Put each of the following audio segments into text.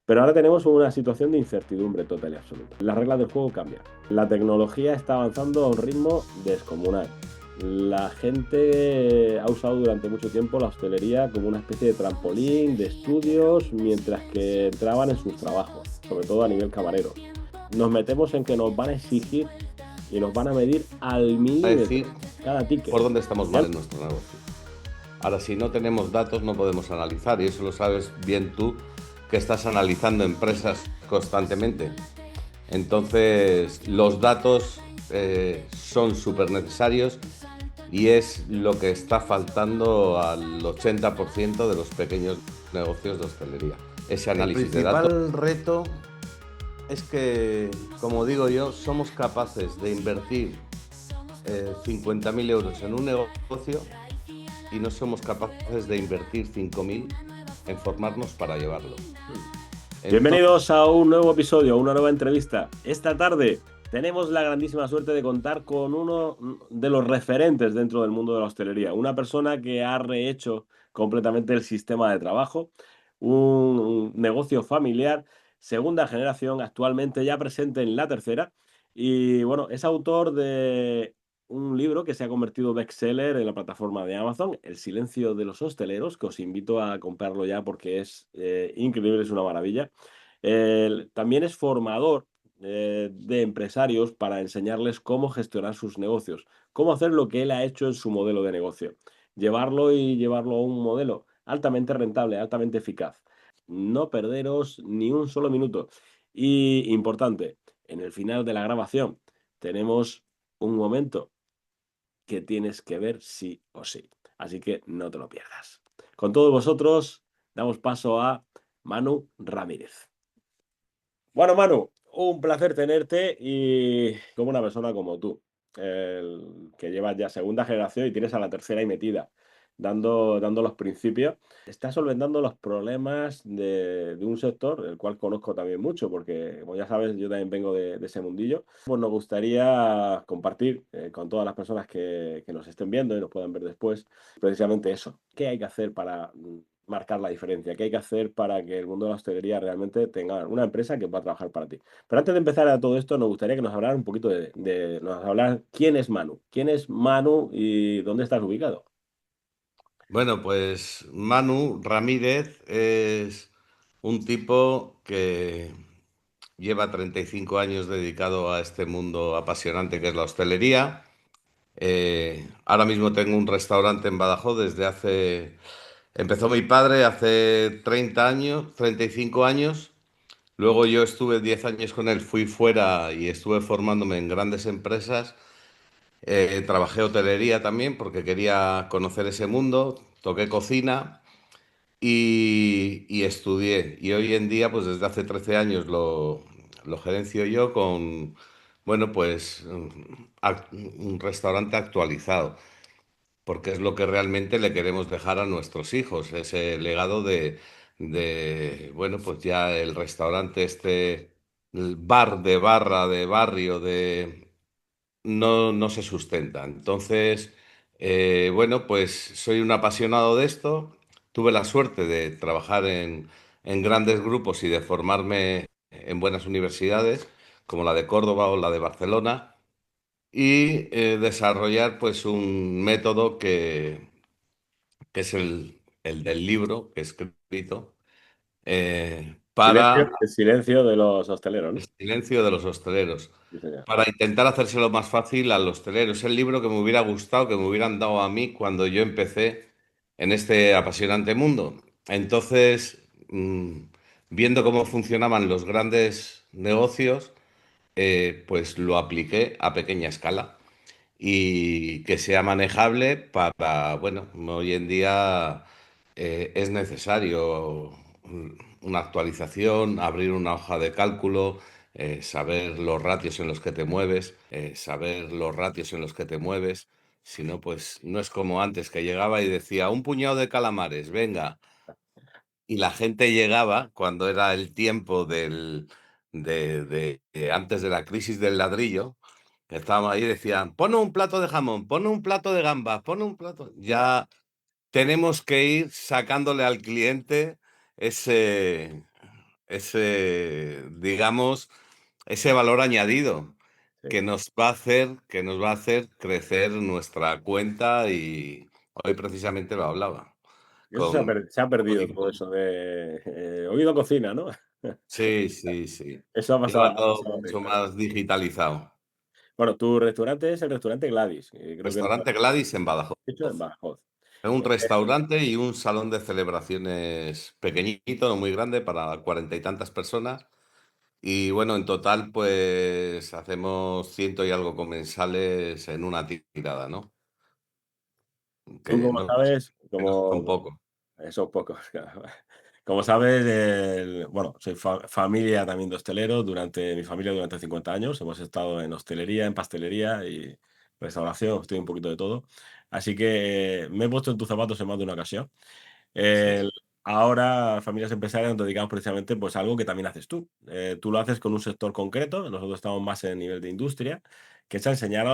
Pero ahora tenemos una situación de incertidumbre total y absoluta. Las reglas del juego cambian. La tecnología está avanzando a un ritmo descomunal. La gente ha usado durante mucho tiempo la hostelería como una especie de trampolín de estudios mientras que entraban en sus trabajos, sobre todo a nivel camarero. Nos metemos en que nos van a exigir y nos van a medir al A decir milímetro cada ticket. por dónde estamos Ya mal en nuestro negocio. Ahora, si no tenemos datos, no podemos analizar, y eso lo sabes bien tú, que estás analizando empresas constantemente. Entonces, los datos son súper necesarios y es lo que está faltando al 80% de los pequeños negocios de hostelería. Ese El análisis de datos. principal reto es que, como digo yo, somos capaces de invertir 50.000 euros en un negocio y no somos capaces de invertir 5.000 en formarnos para llevarlo. Entonces, Bienvenidos a un nuevo episodio, a una nueva entrevista. Esta tarde tenemos la grandísima suerte de contar con uno de los referentes dentro del mundo de la hostelería, una persona que ha rehecho completamente el sistema de trabajo, un negocio familiar, segunda generación, actualmente ya presente en la tercera, y bueno, es autor de un libro que se ha convertido bestseller en la plataforma de Amazon, El silencio de los hosteleros, que os invito a comprarlo ya porque es increíble, es una maravilla. También es formador de empresarios para enseñarles cómo gestionar sus negocios, cómo hacer lo que él ha hecho en su modelo de negocio, llevarlo a un modelo altamente rentable, altamente eficaz. No perderos ni un solo minuto. Y importante, en el final de la grabación tenemos un momento que tienes que ver sí o sí. Así que no te lo pierdas. Con todos vosotros, damos paso a Manu Ramírez. Bueno, Manu, un placer tenerte y como una persona como tú, que llevas ya segunda generación y tienes a la tercera ahí metida, dando los principios, estás solventando los problemas de un sector, el cual conozco también mucho, porque como ya sabes, yo también vengo de ese mundillo. Pues nos gustaría compartir con todas las personas que nos estén viendo y nos puedan ver después, precisamente eso. ¿Qué hay que hacer para marcar la diferencia? ¿Qué hay que hacer para que el mundo de la hostelería realmente tenga una empresa que pueda trabajar para ti? Pero antes de empezar a todo esto, nos gustaría que nos hablara un poquito nos hablar quién es Manu. ¿Quién es Manu y dónde estás ubicado? Bueno, pues Manu Ramírez es un tipo que lleva 35 años dedicado a este mundo apasionante que es la hostelería. Ahora mismo tengo un restaurante en Badajoz desde hace... Empezó mi padre hace 30 años, 35 años. Luego yo estuve 10 años con él, fui fuera y estuve formándome en grandes empresas. Trabajé hotelería también porque quería conocer ese mundo. Toqué cocina y estudié. Y hoy en día, pues desde hace 13 años lo gerencio yo con, bueno, pues un restaurante actualizado, porque es lo que realmente le queremos dejar a nuestros hijos, ese legado bueno, pues ya el restaurante este, el bar de barra, de barrio, no se sustenta. Entonces, bueno, pues soy un apasionado de esto. Tuve la suerte de trabajar en grandes grupos y de formarme en buenas universidades, como la de Córdoba o la de Barcelona, y desarrollar pues un método que es el del libro que he escrito para El silencio de los hosteleros, el ¿no? silencio de los hosteleros, Sí, señor. para intentar hacérselo más fácil a los hosteleros. Es el libro que me hubiera gustado, que me hubieran dado a mí cuando yo empecé en este apasionante mundo. Entonces, viendo cómo funcionaban los grandes negocios, pues lo apliqué a pequeña escala y que sea manejable para, bueno, hoy en día es necesario una actualización, abrir una hoja de cálculo, saber los ratios en los que te mueves, saber los ratios en los que te mueves. Si no, pues no es como antes, que llegaba y decía, un puñado de calamares, venga. Y la gente llegaba cuando era el tiempo antes de la crisis del ladrillo, que estábamos ahí y decían, pon un plato de jamón, pon un plato de gambas, pon un plato. Ya tenemos que ir sacándole al cliente ese, digamos, ese valor añadido Sí. que nos va a hacer crecer nuestra cuenta y hoy precisamente lo hablaba Y eso se ha con perdido todo Nicole. eso de, oído cocina, ¿no? Sí, sí, sí. Eso Lleva ha todo pasado a otra mucho historia. más digitalizado. Bueno, tu restaurante es el restaurante Gladys, creo que Restaurante Gladys en Badajoz. hecho en Badajoz. Es un Eh, restaurante y un salón de celebraciones pequeñito, no muy grande, para cuarenta y tantas personas. Y bueno, en total, pues hacemos ciento y algo comensales en una tirada, ¿no? Tú, Que como no, sabes, que no son como pocos. esos pocos, claro. Como sabes, bueno, soy familia también de hosteleros. Mi familia durante 50 años hemos estado en hostelería, en pastelería y restauración, estoy un poquito de todo. Así que me he puesto en tus zapatos en más de una ocasión. Sí, El Ahora, familias empresarias nos dedicamos precisamente, pues, a algo que también haces tú. Tú lo haces con un sector concreto, nosotros estamos más en nivel de industria, que es enseñar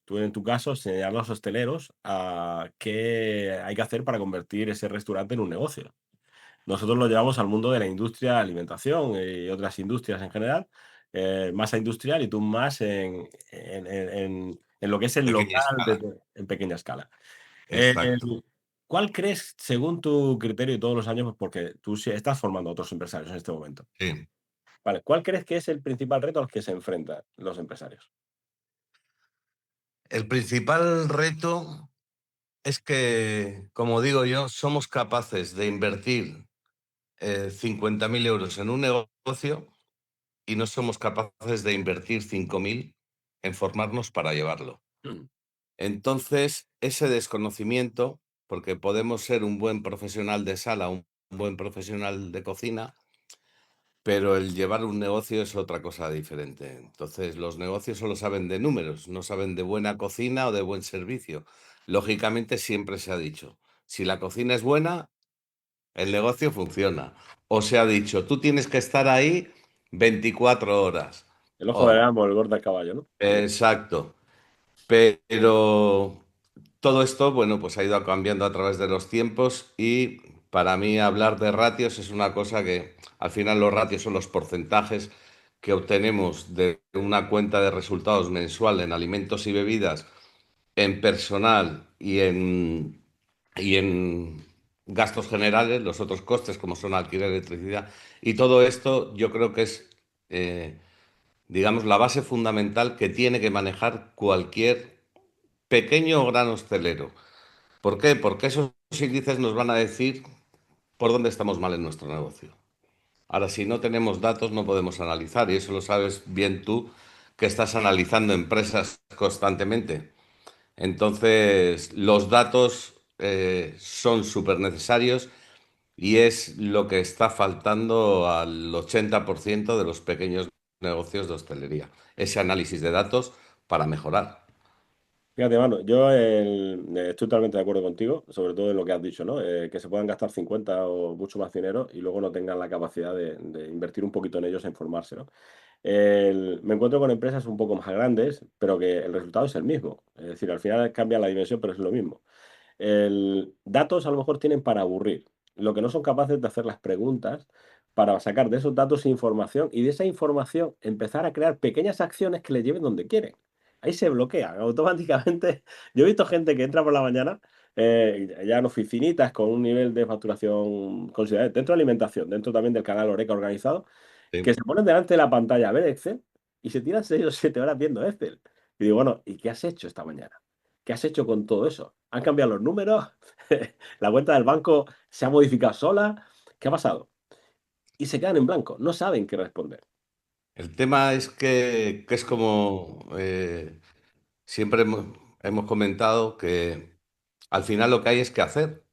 tú en tu caso, enseñar a los hosteleros a qué hay que hacer para convertir ese restaurante en un negocio. Nosotros lo llevamos al mundo de la industria, de alimentación y otras industrias en general, masa industrial y tú más en lo que es el pequeña local escala. en pequeña escala. Exacto. ¿Cuál crees, según tu criterio y todos los años, pues porque tú sí estás formando a otros empresarios en este momento, Sí. vale, ¿cuál crees que es el principal reto al que se enfrentan los empresarios? El principal reto es que, como digo yo, somos capaces de invertir 50.000 euros en un negocio y no somos capaces de invertir 5.000 en formarnos para llevarlo. Mm. Entonces, ese desconocimiento, porque podemos ser un buen profesional de sala, un buen profesional de cocina, pero el llevar un negocio es otra cosa diferente. Entonces, los negocios solo saben de números, no saben de buena cocina o de buen servicio. Lógicamente, siempre se ha dicho, si la cocina es buena, el negocio funciona. O se ha dicho, tú tienes que estar ahí 24 horas. El ojo del Oh, amo, el gordo del caballo, ¿no? exacto. Pero todo esto, bueno, pues ha ido cambiando a través de los tiempos y para mí hablar de ratios es una cosa que al final los ratios son los porcentajes que obtenemos de una cuenta de resultados mensual en alimentos y bebidas, en personal y en gastos generales, los otros costes como son alquiler, electricidad y todo esto yo creo que es, digamos, la base fundamental que tiene que manejar cualquier pequeño o gran hostelero. ¿Por qué? Porque esos índices nos van a decir por dónde estamos mal en nuestro negocio. Ahora, si no tenemos datos, no podemos analizar, y eso lo sabes bien tú, que estás analizando empresas constantemente. Entonces, los datos son súper necesarios y es lo que está faltando al 80% de los pequeños negocios de hostelería. Ese análisis de datos para mejorar. Fíjate, mano, estoy totalmente de acuerdo contigo, sobre todo en lo que has dicho, ¿no? Que se puedan gastar 50 o mucho más dinero y luego no tengan la capacidad de invertir un poquito en ellos, en formarse, ¿no? Me encuentro con empresas un poco más grandes, pero que el resultado es el mismo. Es decir, al final cambia la dimensión, pero es lo mismo. Datos a lo mejor tienen para aburrir. Lo que no son capaces de hacer las preguntas para sacar de esos datos información y de esa información empezar a crear pequeñas acciones que le lleven donde quieren. Ahí se bloquean automáticamente. Yo he visto gente que entra por la mañana, ya en oficinitas con un nivel de facturación considerable, dentro de alimentación, dentro también del canal Oreca organizado, que Sí. se ponen delante de la pantalla a ver Excel y se tiran 6 o 7 horas viendo Excel. Y digo, bueno, ¿y qué has hecho esta mañana? ¿Qué has hecho con todo eso? ¿Han cambiado los números? ¿La cuenta del banco se ha modificado sola? ¿Qué ha pasado? Y se quedan en blanco, no saben qué responder. El tema es que es como siempre hemos comentado que al final lo que hay es que hacer,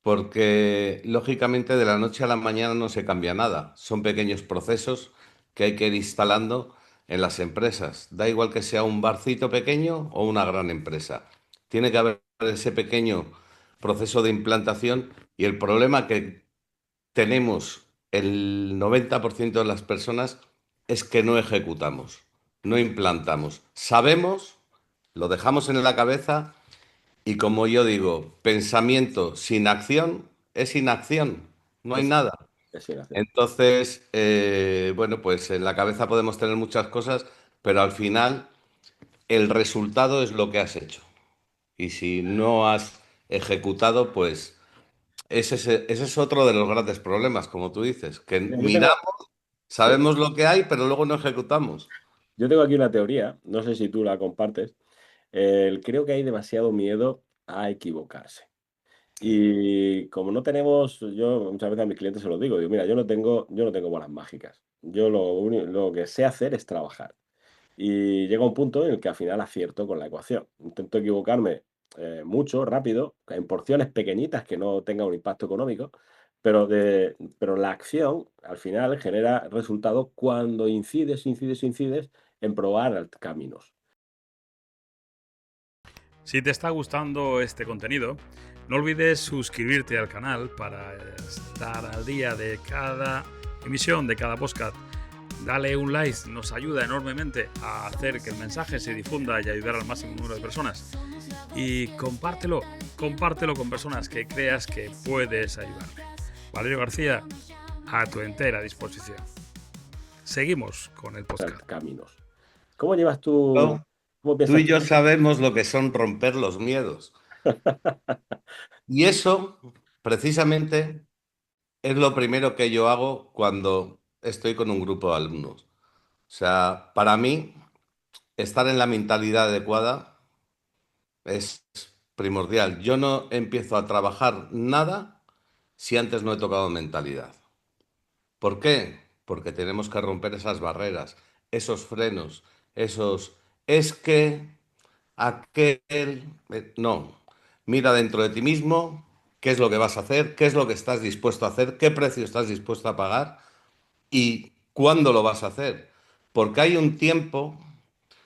porque lógicamente de la noche a la mañana no se cambia nada. Son pequeños procesos que hay que ir instalando en las empresas. Da igual que sea un barcito pequeño o una gran empresa. Tiene que haber ese pequeño proceso de implantación y el problema que tenemos el 90% de las personas es que no ejecutamos, no implantamos. Sabemos, lo dejamos en la cabeza y como yo digo, pensamiento sin acción es inacción, no hay Es nada. Es sin acción. Entonces, bueno, pues en la cabeza podemos tener muchas cosas, pero al final el resultado es lo que has hecho. Y si no has ejecutado, pues ese es otro de los grandes problemas, como tú dices, que Mira, Yo tengo, miramos, sí, sabemos lo que hay, pero luego no ejecutamos. yo tengo aquí una teoría, no sé si tú la compartes. Creo que hay demasiado miedo a equivocarse. Y como no tenemos, yo muchas veces a mis clientes se lo digo, mira, yo no tengo bolas mágicas. Yo lo que sé hacer es trabajar. Y llega un punto en el que al final acierto con la ecuación. Intento equivocarme mucho, rápido, en porciones pequeñitas que no tengan un impacto económico, pero la acción al final genera resultados cuando incides en probar caminos. Si te está gustando este contenido, no olvides suscribirte al canal para estar al día de cada emisión, de cada podcast. Dale un like, nos ayuda enormemente a hacer que el mensaje se difunda y ayudar al máximo número de personas. Y compártelo con personas que creas que puedes ayudarle. Valerio García, a tu entera disposición. Seguimos con el podcast. Caminos. ¿Cómo llevas tú, ¿No? cómo Tú piensas y tú? yo sabemos lo que son romper los miedos. Y eso, precisamente, es lo primero que yo hago cuando estoy con un grupo de alumnos. O sea, para mí, estar en la mentalidad adecuada es primordial. Yo no empiezo a trabajar nada si antes no he tocado mentalidad. ¿Por qué? Porque tenemos que romper esas barreras, esos frenos, esos... Es que aquel... No, mira dentro de ti mismo qué es lo que vas a hacer, qué es lo que estás dispuesto a hacer, qué precio estás dispuesto a pagar y cuándo lo vas a hacer. Porque hay un tiempo,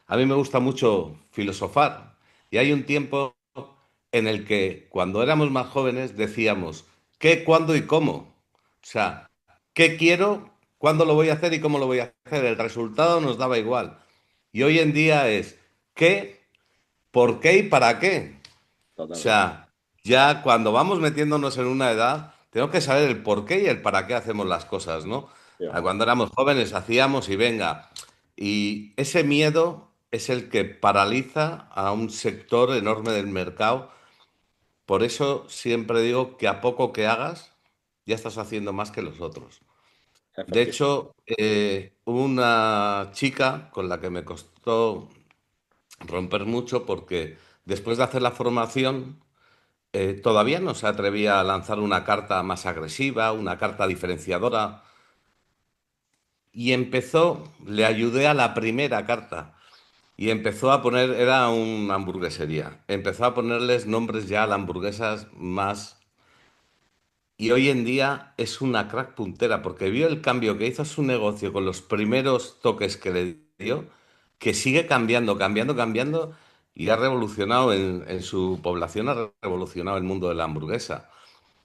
a mí me gusta mucho filosofar, y hay un tiempo en el que cuando éramos más jóvenes decíamos qué, cuándo y cómo. O sea, qué quiero, cuándo lo voy a hacer y cómo lo voy a hacer. El resultado nos daba igual. Y hoy en día es qué, por qué y para qué. O Totalmente. sea, ya cuando vamos metiéndonos en una edad, tenemos que saber el por qué y el para qué hacemos las cosas, ¿no? Sí, hombre. Cuando éramos jóvenes hacíamos y venga. Y ese miedo es el que paraliza a un sector enorme del mercado. Por eso siempre digo que a poco que hagas, ya estás haciendo más que los otros. De Efectivo. hecho, hubo una chica con la que me costó romper mucho porque después de hacer la formación, todavía no se atrevía a lanzar una carta más agresiva, una carta diferenciadora. Y empezó, le ayudé a la primera carta. Y empezó a poner, era una hamburguesería, empezó a ponerles nombres ya a las hamburguesas más. Y hoy en día es una crack puntera porque vio el cambio que hizo a su negocio con los primeros toques que le dio, que sigue cambiando, cambiando, cambiando y ha revolucionado en su población, ha revolucionado el mundo de la hamburguesa.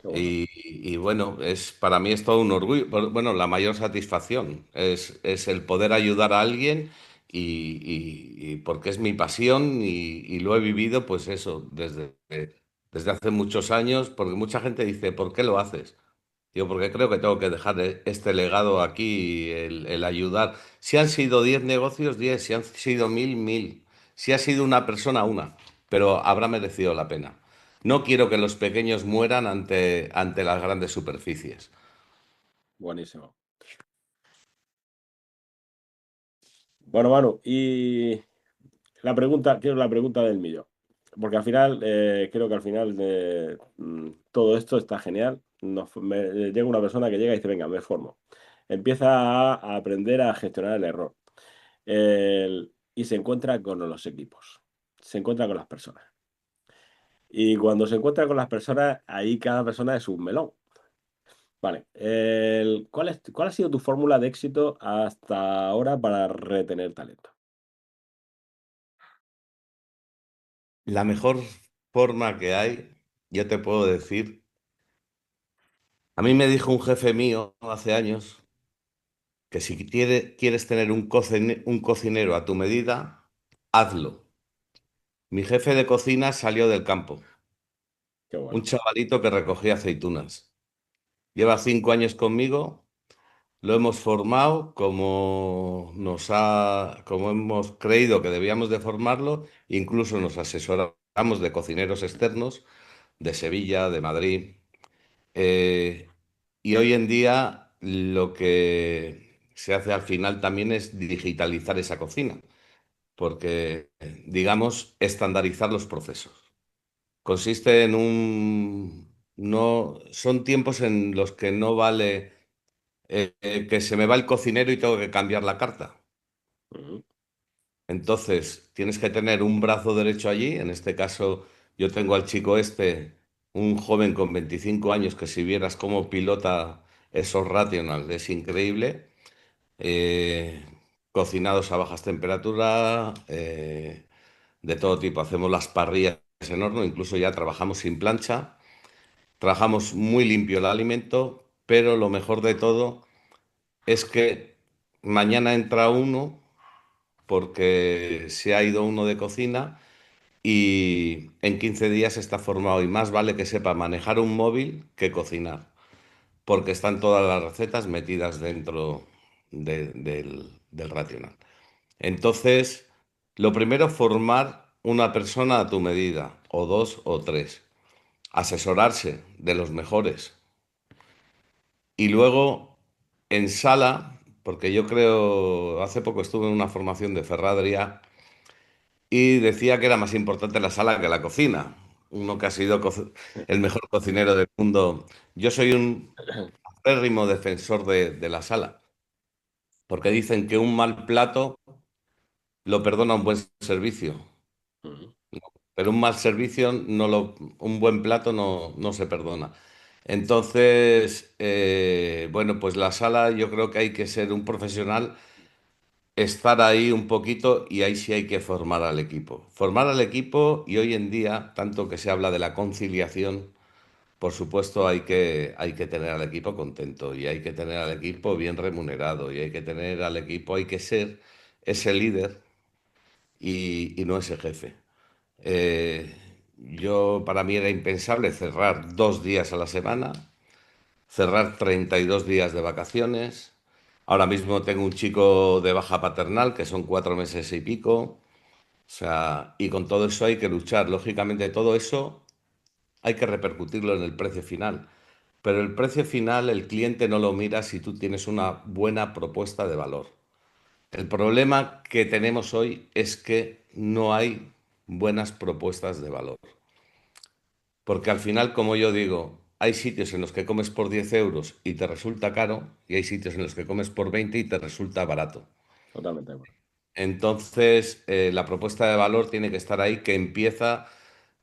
Qué bueno. Y bueno, para mí es todo un orgullo. Bueno, la mayor satisfacción es el poder ayudar a alguien y porque es mi pasión y lo he vivido, pues eso, desde hace muchos años, porque mucha gente dice, ¿por qué lo haces? Digo, porque creo que tengo que dejar este legado aquí, el ayudar. Si han sido 10 negocios, 10. Si han sido 1000, 1000. Si ha sido una persona, una. Pero habrá merecido la pena. No quiero que los pequeños mueran ante las grandes superficies. Buenísimo. Bueno, Manu, y quiero la pregunta del millón. Porque al final, creo que al final de todo esto está genial. Llega una persona que llega y dice, venga, me formo. Empieza a aprender a gestionar el error. Y se encuentra con los equipos. Se encuentra con las personas. Y cuando se encuentra con las personas, ahí cada persona es un melón. Vale. ¿Cuál ha sido tu fórmula de éxito hasta ahora para retener talento? La mejor forma que hay, yo te puedo decir, a mí me dijo un jefe mío hace años que si quieres tener un cocinero a tu medida, hazlo. Mi jefe de cocina salió del campo, Qué un bueno. chavalito que recogía aceitunas. lleva 5 años conmigo. Lo hemos formado como hemos creído que debíamos de formarlo, incluso nos asesoramos de cocineros externos de Sevilla, de Madrid, eh, y hoy en día lo que se hace al final también es digitalizar esa cocina, porque, digamos, estandarizar los procesos. Consiste en no, son tiempos en los que no vale que se me va el cocinero y tengo que cambiar la carta. Ujú. Entonces, tienes que tener un brazo derecho allí. En este caso, yo tengo al chico este, un joven con 25 años, que si vieras cómo pilota esos rationals, es increíble. Eh, Cocinados a bajas temperaturas, de todo tipo. Hacemos las parrillas en horno, incluso ya trabajamos sin plancha. Trabajamos muy limpio el alimento, pero lo mejor de todo es que mañana entra uno porque se ha ido uno de cocina y en 15 días está formado, y más vale que sepa manejar un móvil que cocinar, porque están todas las recetas metidas dentro del racional. Entonces, lo primero, formar una persona a tu medida, o dos o tres, asesorarse de los mejores. Y luego, en sala, porque yo creo, hace poco estuve en una formación de Ferradria y decía que era más importante la sala que la cocina. Uno que ha sido el mejor cocinero del mundo. Yo soy un acérrimo defensor de la sala, porque dicen que un mal plato lo perdona un buen servicio, Ujú. pero un mal servicio un buen plato no se perdona. Entonces, bueno, pues la sala, yo creo que hay que ser un profesional, estar ahí un poquito, y ahí sí hay que formar al equipo. Formar al equipo, y hoy en día, tanto que se habla de la conciliación, por supuesto hay que tener al equipo contento, y hay que tener al equipo bien remunerado, y hay que tener al equipo, hay que ser ese líder y no ese jefe. Para mí era impensable cerrar 2 días a la semana, cerrar 32 días de vacaciones. Ahora mismo tengo un chico de baja paternal, que son 4 meses y pico. O sea, y con todo eso hay que luchar. Lógicamente, todo eso hay que repercutirlo en el precio final. Pero el precio final el cliente no lo mira si tú tienes una buena propuesta de valor. El problema que tenemos hoy es que no hay buenas propuestas de valor. Porque al final, como yo digo, hay sitios en los que comes por 10 euros y te resulta caro, y hay sitios en los que comes por 20 y te resulta barato. Totalmente de acuerdo. Entonces, la propuesta de valor tiene que estar ahí, que empieza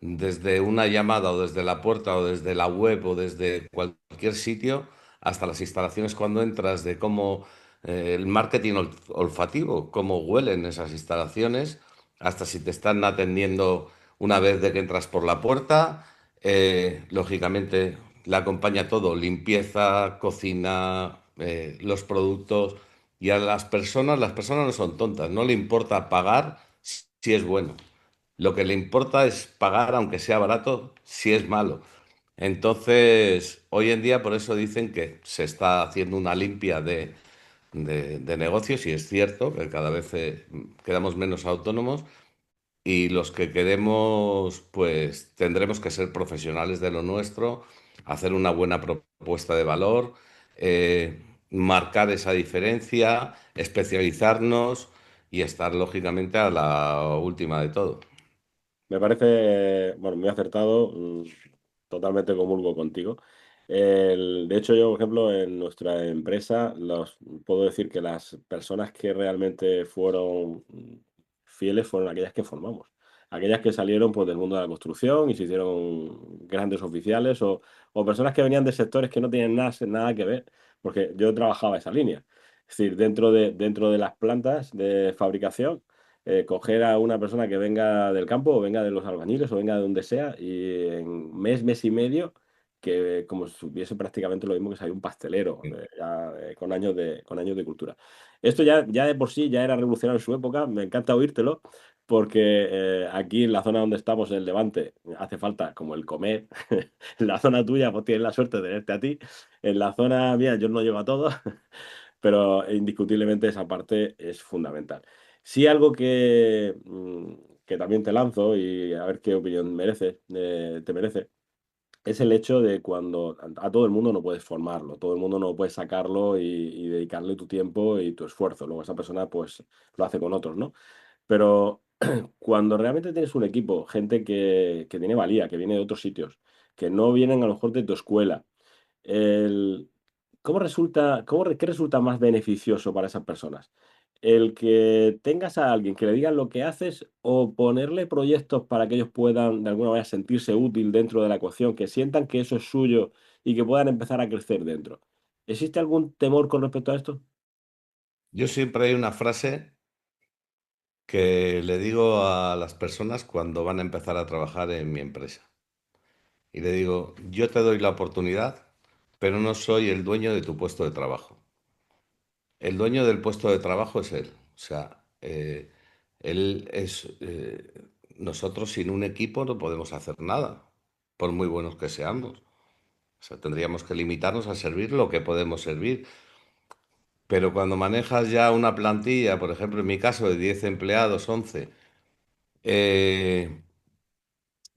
desde una llamada, o desde la puerta, o desde la web, o desde cualquier sitio, hasta las instalaciones cuando entras, de cómo, el marketing olfativo, cómo huelen esas instalaciones, hasta si te están atendiendo una vez de que entras por la puerta. Lógicamente, le acompaña todo: limpieza, cocina, los productos. Y a las personas no son tontas, no le importa pagar si es bueno. Lo que le importa es pagar, aunque sea barato, si es malo. Entonces, hoy en día, por eso dicen que se está haciendo una limpia de negocios, y es cierto que cada vez quedamos menos autónomos, y los que queremos, pues tendremos que ser profesionales de lo nuestro, hacer una buena propuesta de valor, marcar esa diferencia, especializarnos y estar lógicamente a la última de todo. Me parece, bueno, muy acertado, totalmente comulgo contigo. De hecho, yo, por ejemplo, en nuestra empresa, puedo decir que las personas que realmente fueron fieles fueron aquellas que formamos. Aquellas que salieron, pues, del mundo de la construcción y se hicieron grandes oficiales, o personas que venían de sectores que no tienen nada que ver, porque yo trabajaba esa línea. Es decir, dentro de las plantas de fabricación, coger a una persona que venga del campo, o venga de los albañiles, o venga de donde sea, y en mes y medio, que como si supiese prácticamente lo mismo que sabía un pastelero, con años de cultura. Esto ya de por sí ya era revolucionario en su época, me encanta oírtelo, porque aquí en la zona donde estamos, en el Levante, hace falta como el comer. En la zona tuya, pues tienes la suerte de tenerte a ti. En la zona mía, yo no llego a todo, pero indiscutiblemente esa parte es fundamental. Sí, algo que también te lanzo y a ver qué opinión te merece, es el hecho de cuando a todo el mundo no puedes formarlo, todo el mundo no puedes sacarlo y dedicarle tu tiempo y tu esfuerzo. Luego esa persona pues lo hace con otros, ¿no? Pero cuando realmente tienes un equipo, gente que tiene valía, que viene de otros sitios, que no vienen a lo mejor de tu escuela, el, qué resulta más beneficioso para esas personas? ¿El que tengas a alguien que le digan lo que haces o ponerle proyectos para que ellos puedan de alguna manera sentirse útil dentro de la ecuación, que sientan que eso es suyo y que puedan empezar a crecer dentro? ¿Existe algún temor con respecto a esto? Yo siempre hay una frase que le digo a las personas cuando van a empezar a trabajar en mi empresa. Y le digo, yo te doy la oportunidad, pero no soy el dueño de tu puesto de trabajo. El dueño del puesto de trabajo es él. O sea, él es... nosotros sin un equipo no podemos hacer nada, por muy buenos que seamos. O sea, tendríamos que limitarnos a servir lo que podemos servir. Pero cuando manejas ya una plantilla, por ejemplo, en mi caso, de 10 empleados, 11, eh,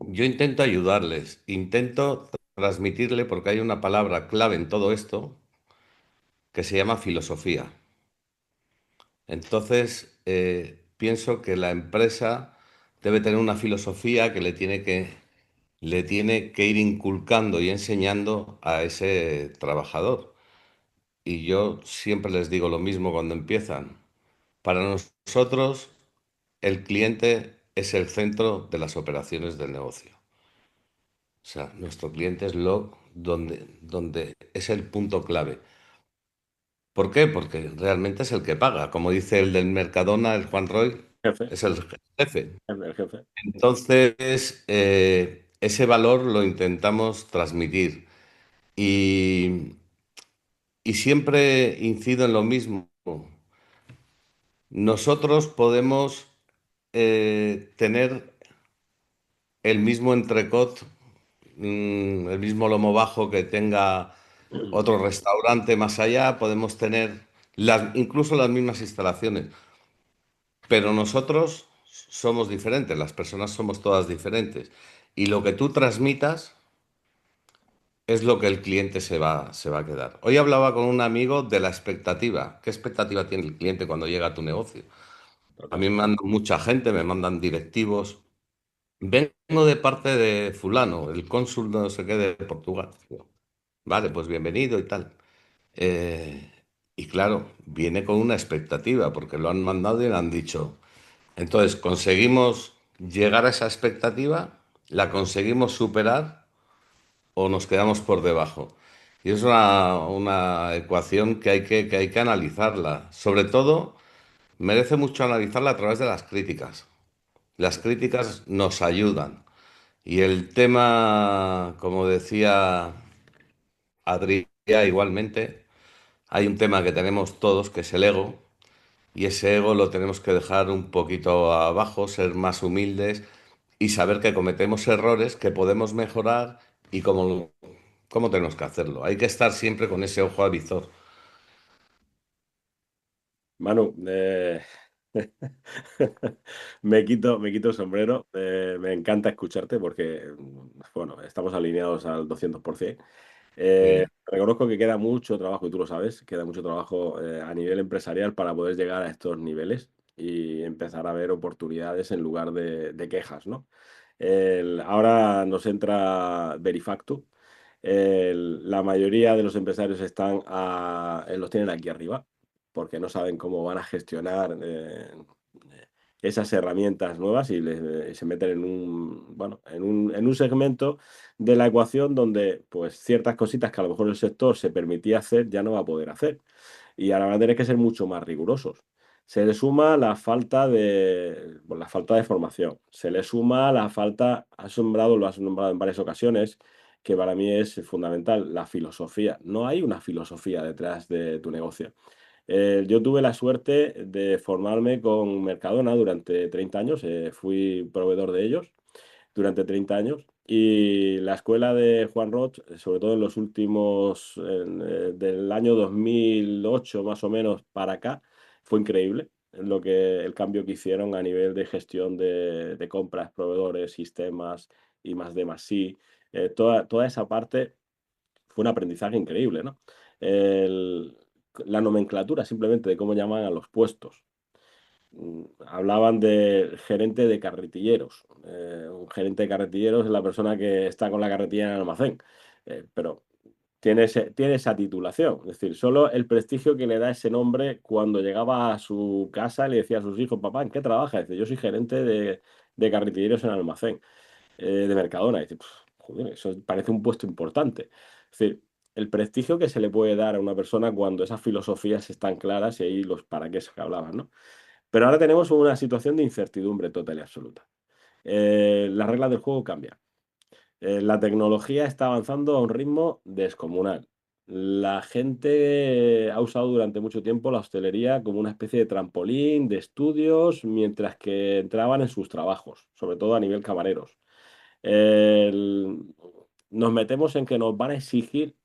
yo intento ayudarles, intento transmitirle, porque hay una palabra clave en todo esto que se llama filosofía. Entonces, pienso que la empresa debe tener una filosofía que le tiene que ir inculcando y enseñando a ese trabajador. Y yo siempre les digo lo mismo cuando empiezan. Para nosotros, el cliente es el centro de las operaciones del negocio. O sea, nuestro cliente es donde es el punto clave. ¿Por qué? Porque realmente es el que paga. Como dice el del Mercadona, el Juan Roy, Jefe, es el jefe. el jefe. Entonces, ese valor lo intentamos transmitir. Y, y siempre incido en lo mismo. Nosotros podemos tener el mismo entrecot, el mismo lomo bajo que tenga otro restaurante más allá, podemos tener incluso las mismas instalaciones, pero nosotros somos diferentes, las personas somos todas diferentes. Y lo que tú transmitas es lo que el cliente se va a quedar. Hoy hablaba con un amigo de la expectativa. ¿Qué expectativa tiene el cliente cuando llega a tu negocio? A Total. mí me mandan mucha gente, me mandan directivos. Vengo de parte de fulano, el cónsul de no sé qué de Portugal. Vale, pues bienvenido y tal. Eh, y claro, viene con una expectativa, porque lo han mandado y le han dicho. Entonces, conseguimos llegar a esa expectativa, la conseguimos superar o nos quedamos por debajo. Y es una ecuación que hay que analizarla. Sobre todo, merece mucho analizarla a través de las críticas. Las críticas nos ayudan. Y el tema, como decía Adrián, igualmente, hay un tema que tenemos todos, que es el ego, y ese ego lo tenemos que dejar un poquito abajo, ser más humildes y saber que cometemos errores, que podemos mejorar y cómo tenemos que hacerlo. Hay que estar siempre con ese ojo avizor. Manu, me quito el sombrero. Me encanta escucharte porque, bueno, estamos alineados al 200%. Sí, Reconozco que queda mucho trabajo, y tú lo sabes, queda mucho trabajo a nivel empresarial para poder llegar a estos niveles y empezar a ver oportunidades en lugar de quejas, ¿no? Ahora nos entra Verifactu. La mayoría de los empresarios los tienen aquí arriba porque no saben cómo van a gestionar esas herramientas nuevas y se meten en bueno, en un segmento de la ecuación donde pues ciertas cositas que a lo mejor el sector se permitía hacer ya no va a poder hacer. Y ahora van a tener que ser mucho más rigurosos. Se le suma la falta de formación. Se le suma la falta, lo has nombrado en varias ocasiones, que para mí es fundamental, la filosofía. No hay una filosofía detrás de tu negocio. Yo tuve la suerte de formarme con Mercadona durante 30 años, fui proveedor de ellos durante 30 años. Y la escuela de Juan Roch, sobre todo en los últimos, del año 2008 más o menos para acá, fue increíble el cambio que hicieron a nivel de gestión de compras, proveedores, sistemas y más de más sí. Toda esa parte fue un aprendizaje increíble, ¿no? El- la nomenclatura simplemente de cómo llaman a los puestos. Hablaban de gerente de carretilleros. Un gerente de carretilleros es la persona que está con la carretilla en el almacén. Pero tiene esa titulación. Es decir, solo el prestigio que le da ese nombre cuando llegaba a su casa le decía a sus hijos, papá, ¿en qué trabajas? Dice, yo soy gerente de carretilleros en el almacén de Mercadona. Y dice, joder, eso parece un puesto importante. Es decir, el prestigio que se le puede dar a una persona cuando esas filosofías están claras y ahí los para qué se hablaban, ¿no? Pero ahora tenemos una situación de incertidumbre total y absoluta. Las reglas del juego cambian. La tecnología está avanzando a un ritmo descomunal. La gente ha usado durante mucho tiempo la hostelería como una especie de trampolín de estudios mientras que entraban en sus trabajos, sobre todo a nivel camareros. El- Nos metemos en que nos van a exigir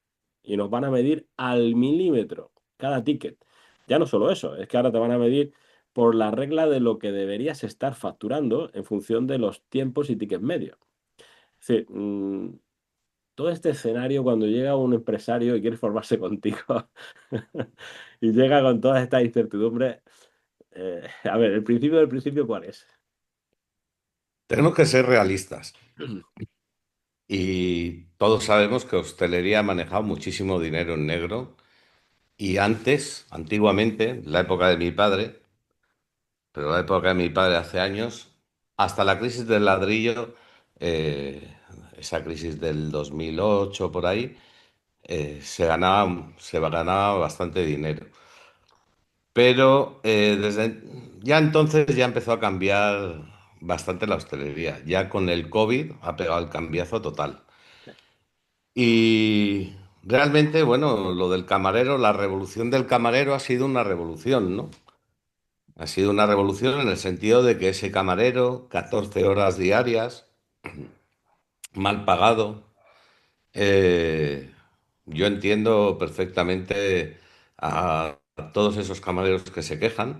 y nos van a medir al milímetro cada ticket. Ya no solo eso, es que ahora te van a medir por la regla de lo que deberías estar facturando en función de los tiempos y tickets medios. Es decir, todo este escenario cuando llega un empresario y quiere formarse contigo y llega con todas estas incertidumbres, a ver, el principio del principio, ¿cuál es? Tenemos que ser realistas y todos sabemos que hostelería ha manejado muchísimo dinero en negro y antes, antiguamente, la época de mi padre, pero la época de mi padre hace años, hasta la crisis del ladrillo, esa crisis del 2008 por ahí, se ganaba bastante dinero. Pero ya entonces ya empezó a cambiar bastante la hostelería. Ya con el COVID ha pegado el cambiazo total. Y realmente, bueno, lo del camarero, la revolución del camarero ha sido una revolución, ¿no? Ha sido una revolución en el sentido de que ese camarero, 14 horas diarias, mal pagado, eh, yo entiendo perfectamente a todos esos camareros que se quejan.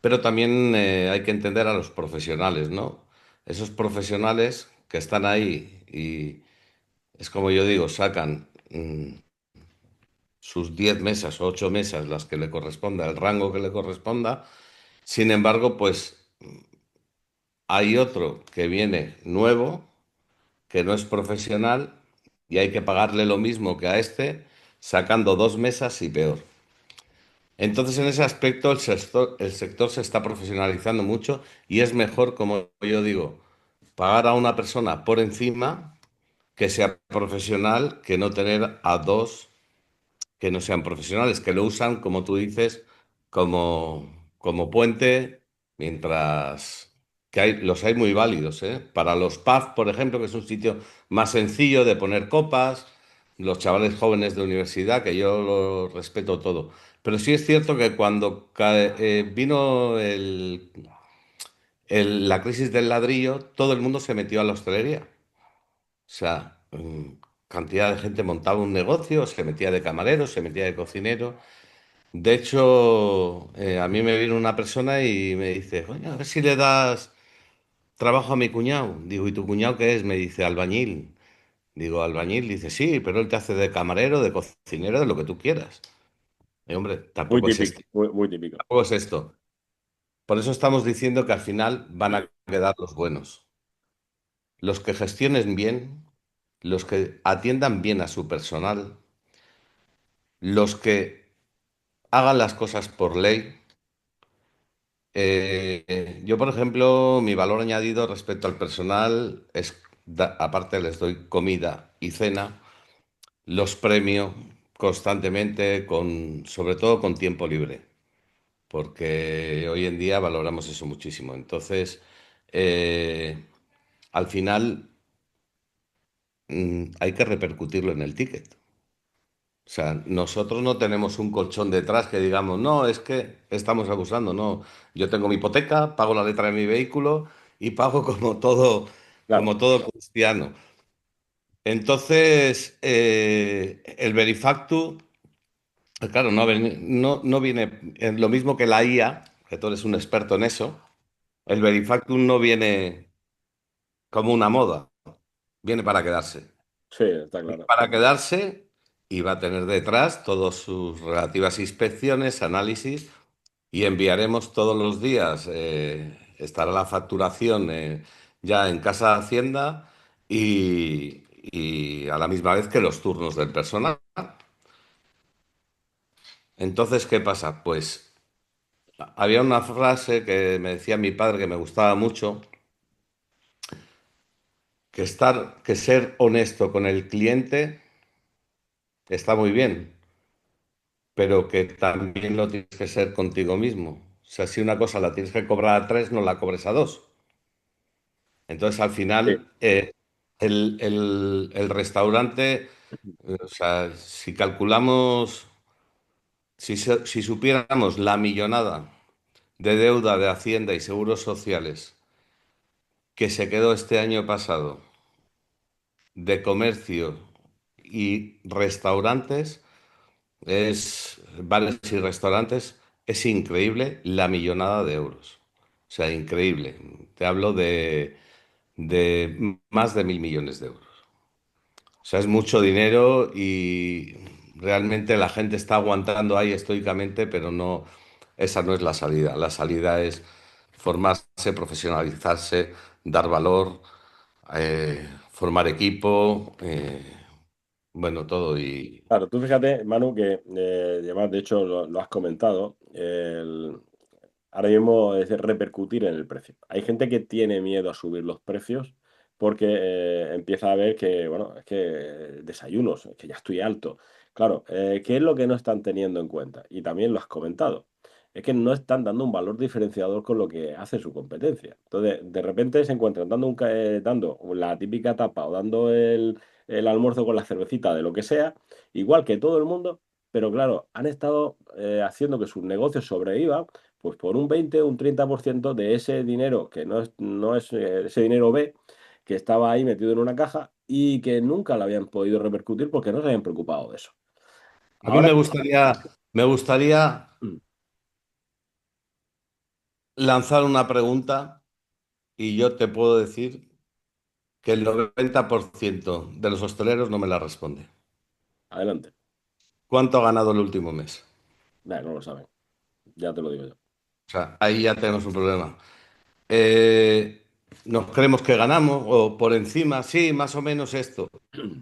Pero también hay que entender a los profesionales, ¿no? Esos profesionales que están ahí y es como yo digo, sacan sus 10 mesas o 8 mesas, las que le corresponda, el rango que le corresponda. Sin embargo, pues hay otro que viene nuevo, que no es profesional y hay que pagarle lo mismo que a este, sacando 2 mesas y peor. Entonces, en ese aspecto, el sector se está profesionalizando mucho y es mejor, como yo digo, pagar a una persona por encima que sea profesional que no tener a dos que no sean profesionales, que lo usan, como tú dices, como puente, mientras que los hay muy válidos, ¿eh? Para los pubs, por ejemplo, que es un sitio más sencillo de poner copas, los chavales jóvenes de universidad, que yo lo respeto todo. Pero sí es cierto que cuando vino la crisis del ladrillo, todo el mundo se metió a la hostelería. O sea, cantidad de gente montaba un negocio, se metía de camarero, se metía de cocinero. De hecho, a mí me vino una persona y me dice, oye, a ver si le das trabajo a mi cuñado. Digo, ¿y tu cuñado qué es? Me dice, albañil. Digo, albañil. Dice, sí, pero él te hace de camarero, de cocinero, de lo que tú quieras. Y hombre, Muy tampoco es típico, esto. muy típico. Tampoco es esto. Por eso estamos diciendo que al final van a quedar los buenos. Los que gestionen bien, los que atiendan bien a su personal, los que hagan las cosas por ley. Yo, por ejemplo, mi valor añadido respecto al personal es, aparte les doy comida y cena, los premio constantemente, sobre todo con tiempo libre, porque hoy en día valoramos eso muchísimo. Entonces, eh, al final, hay que repercutirlo en el ticket. O sea, nosotros no tenemos un colchón detrás que digamos, no, es que estamos abusando, no. Yo tengo mi hipoteca, pago la letra de mi vehículo y pago Claro, como todo cristiano. Entonces, el Verifactu, claro, no viene, lo mismo que la IA, que tú eres un experto en eso, el Verifactu no viene como una moda, viene para quedarse. sí, está Viene claro. para quedarse y va a tener detrás todas sus relativas inspecciones, análisis y enviaremos todos los días, estará la facturación ya en casa de Hacienda y a la misma vez que los turnos del personal. Entonces, ¿qué pasa? Pues había una frase que me decía mi padre que me gustaba mucho, que ser honesto con el cliente está muy bien, pero que también lo tienes que ser contigo mismo. O sea, si una cosa la tienes que cobrar a tres, no la cobres a dos. Entonces, al Sí, final, el restaurante, o sea, si calculamos, si supiéramos la millonada de deuda de Hacienda y seguros sociales que se quedó este año pasado de comercio y restaurantes, bares y restaurantes, es increíble la millonada de euros. O sea, increíble. Te hablo de más de 1.000 millones de euros. O sea, es mucho dinero y realmente la gente está aguantando ahí estoicamente, pero no, esa no es la salida. La salida es formarse, profesionalizarse, dar valor, formar equipo, bueno, todo. Y claro, tú fíjate, Manu, que además, de hecho, lo has comentado, ahora mismo es de repercutir en el precio. Hay gente que tiene miedo a subir los precios porque empieza a ver que, bueno, es que desayunos, es que ya estoy alto. Claro, ¿qué es lo que no están teniendo en cuenta? Y también lo has comentado. Es que no están dando un valor diferenciador con lo que hace su competencia. Entonces, de repente se encuentran dando la típica tapa o dando el almuerzo con la cervecita de lo que sea, igual que todo el mundo, pero claro, han estado haciendo que sus negocios sobrevivan pues por un 20 o un 30% de ese dinero que no es ese dinero B que estaba ahí metido en una caja y que nunca lo habían podido repercutir porque no se habían preocupado de eso. a mí Ahora, me gustaría mm, lanzar una pregunta y yo te puedo decir que el 90% de los hosteleros no me la responde. adelante. ¿Cuánto ha ganado el último mes? No lo saben, ya te lo digo yo. O sea, ahí ya tenemos un problema. Eh, Nos creemos que ganamos o por encima, sí, más o menos esto.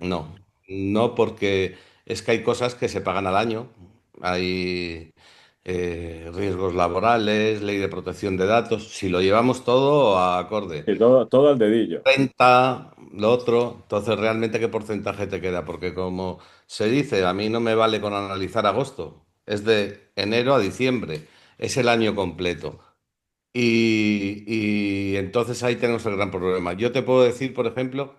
No, no porque es que hay cosas que se pagan al año. Hay riesgos laborales, ley de protección de datos. Si lo llevamos todo a acorde. Sí, todo al dedillo. Renta, lo otro, entonces realmente qué porcentaje te queda, porque como se dice, a mí no me vale con analizar agosto, es de enero a diciembre, es el año completo. Y entonces ahí tenemos el gran problema. Yo te puedo decir, por ejemplo,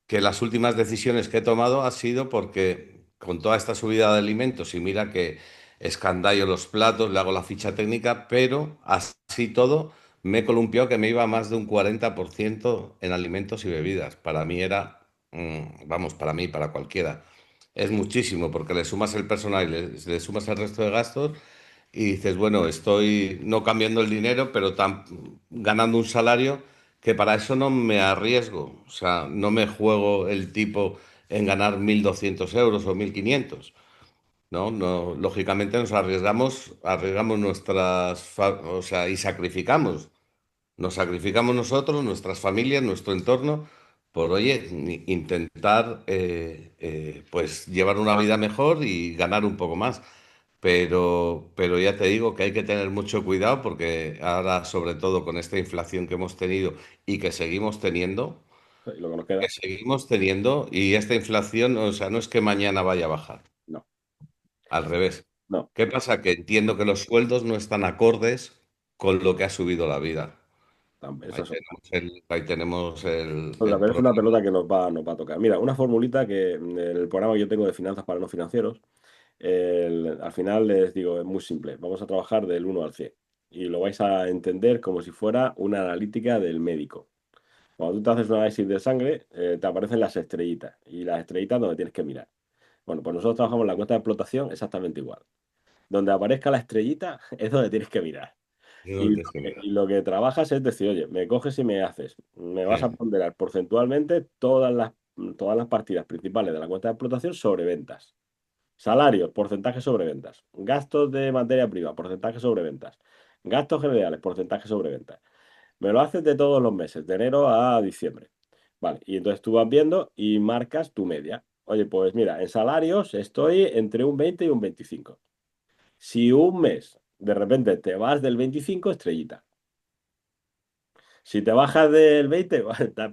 que las últimas decisiones que he tomado ha sido porque con toda esta subida de alimentos, y mira que escandallo los platos, le hago la ficha técnica, pero así todo me he columpiado que me iba a más de un 40% en alimentos y bebidas. Para mí era, vamos, para mí, para cualquiera. Es muchísimo porque le sumas el personal y le sumas el resto de gastos y dices, bueno, estoy no cambiando el dinero, pero ganando un salario que para eso no me arriesgo. O sea, no me juego el tipo en ganar 1.200 euros o 1.500. No, no, lógicamente nos arriesgamos o sea, y sacrificamos. Nos sacrificamos nosotros, nuestras familias, nuestro entorno, por, oye, intentar pues llevar una vida mejor y ganar un poco más. Pero ya te digo que hay que tener mucho cuidado porque ahora, sobre todo con esta inflación que hemos tenido y Y lo que nos que queda, seguimos teniendo, y esta inflación, o sea, no es que mañana vaya a bajar, no, al revés. no. ¿Qué pasa? Que entiendo que los sueldos no están acordes con lo que ha subido la vida. Eso es Ahí tenemos otra, el pero es una problema. pelota que nos va a tocar. Mira, una formulita que en el programa que yo tengo de finanzas para no financieros, Al final les digo, es muy simple, vamos a trabajar del 1 al 100 y lo vais a entender como si fuera una analítica del médico. Cuando tú te haces un análisis de sangre, te aparecen las estrellitas y las estrellitas donde tienes que mirar. Bueno, pues nosotros trabajamos en la cuenta de explotación exactamente igual. Donde aparezca la estrellita es donde tienes que mirar. No Y, tienes que mirar. y lo que trabajas es decir, oye, me coges y me haces, me vas a Sí, ponderar porcentualmente todas las partidas principales de la cuenta de explotación sobre ventas. Salarios, porcentaje sobre ventas. Gastos de materia prima, porcentaje sobre ventas. Gastos generales, porcentaje sobre ventas. Me lo haces de todos los meses, de enero a diciembre. Vale, y entonces tú vas viendo y marcas tu media. Oye, pues mira, en salarios estoy entre un 20 y un 25. Si un mes de repente te vas del 25, estrellita. Si te bajas del 20,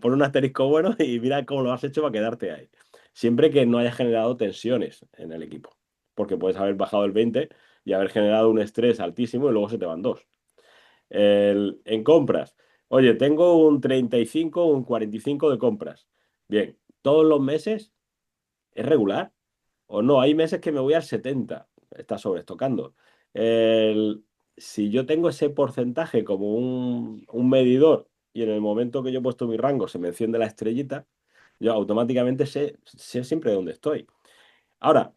pon un asterisco bueno y mira cómo lo has hecho para quedarte ahí. Siempre que no hayas generado tensiones en el equipo. Porque puedes haber bajado el 20 y haber generado un estrés altísimo y luego se te van dos. En compras, oye, tengo un 35, un 45 de compras. Bien, todos los meses es regular. O no, hay meses que me voy al 70, está sobreestocando. El, si yo tengo ese porcentaje como un medidor y en el momento que yo he puesto mi rango se me enciende la estrellita, yo automáticamente sé siempre dónde estoy. Ahora,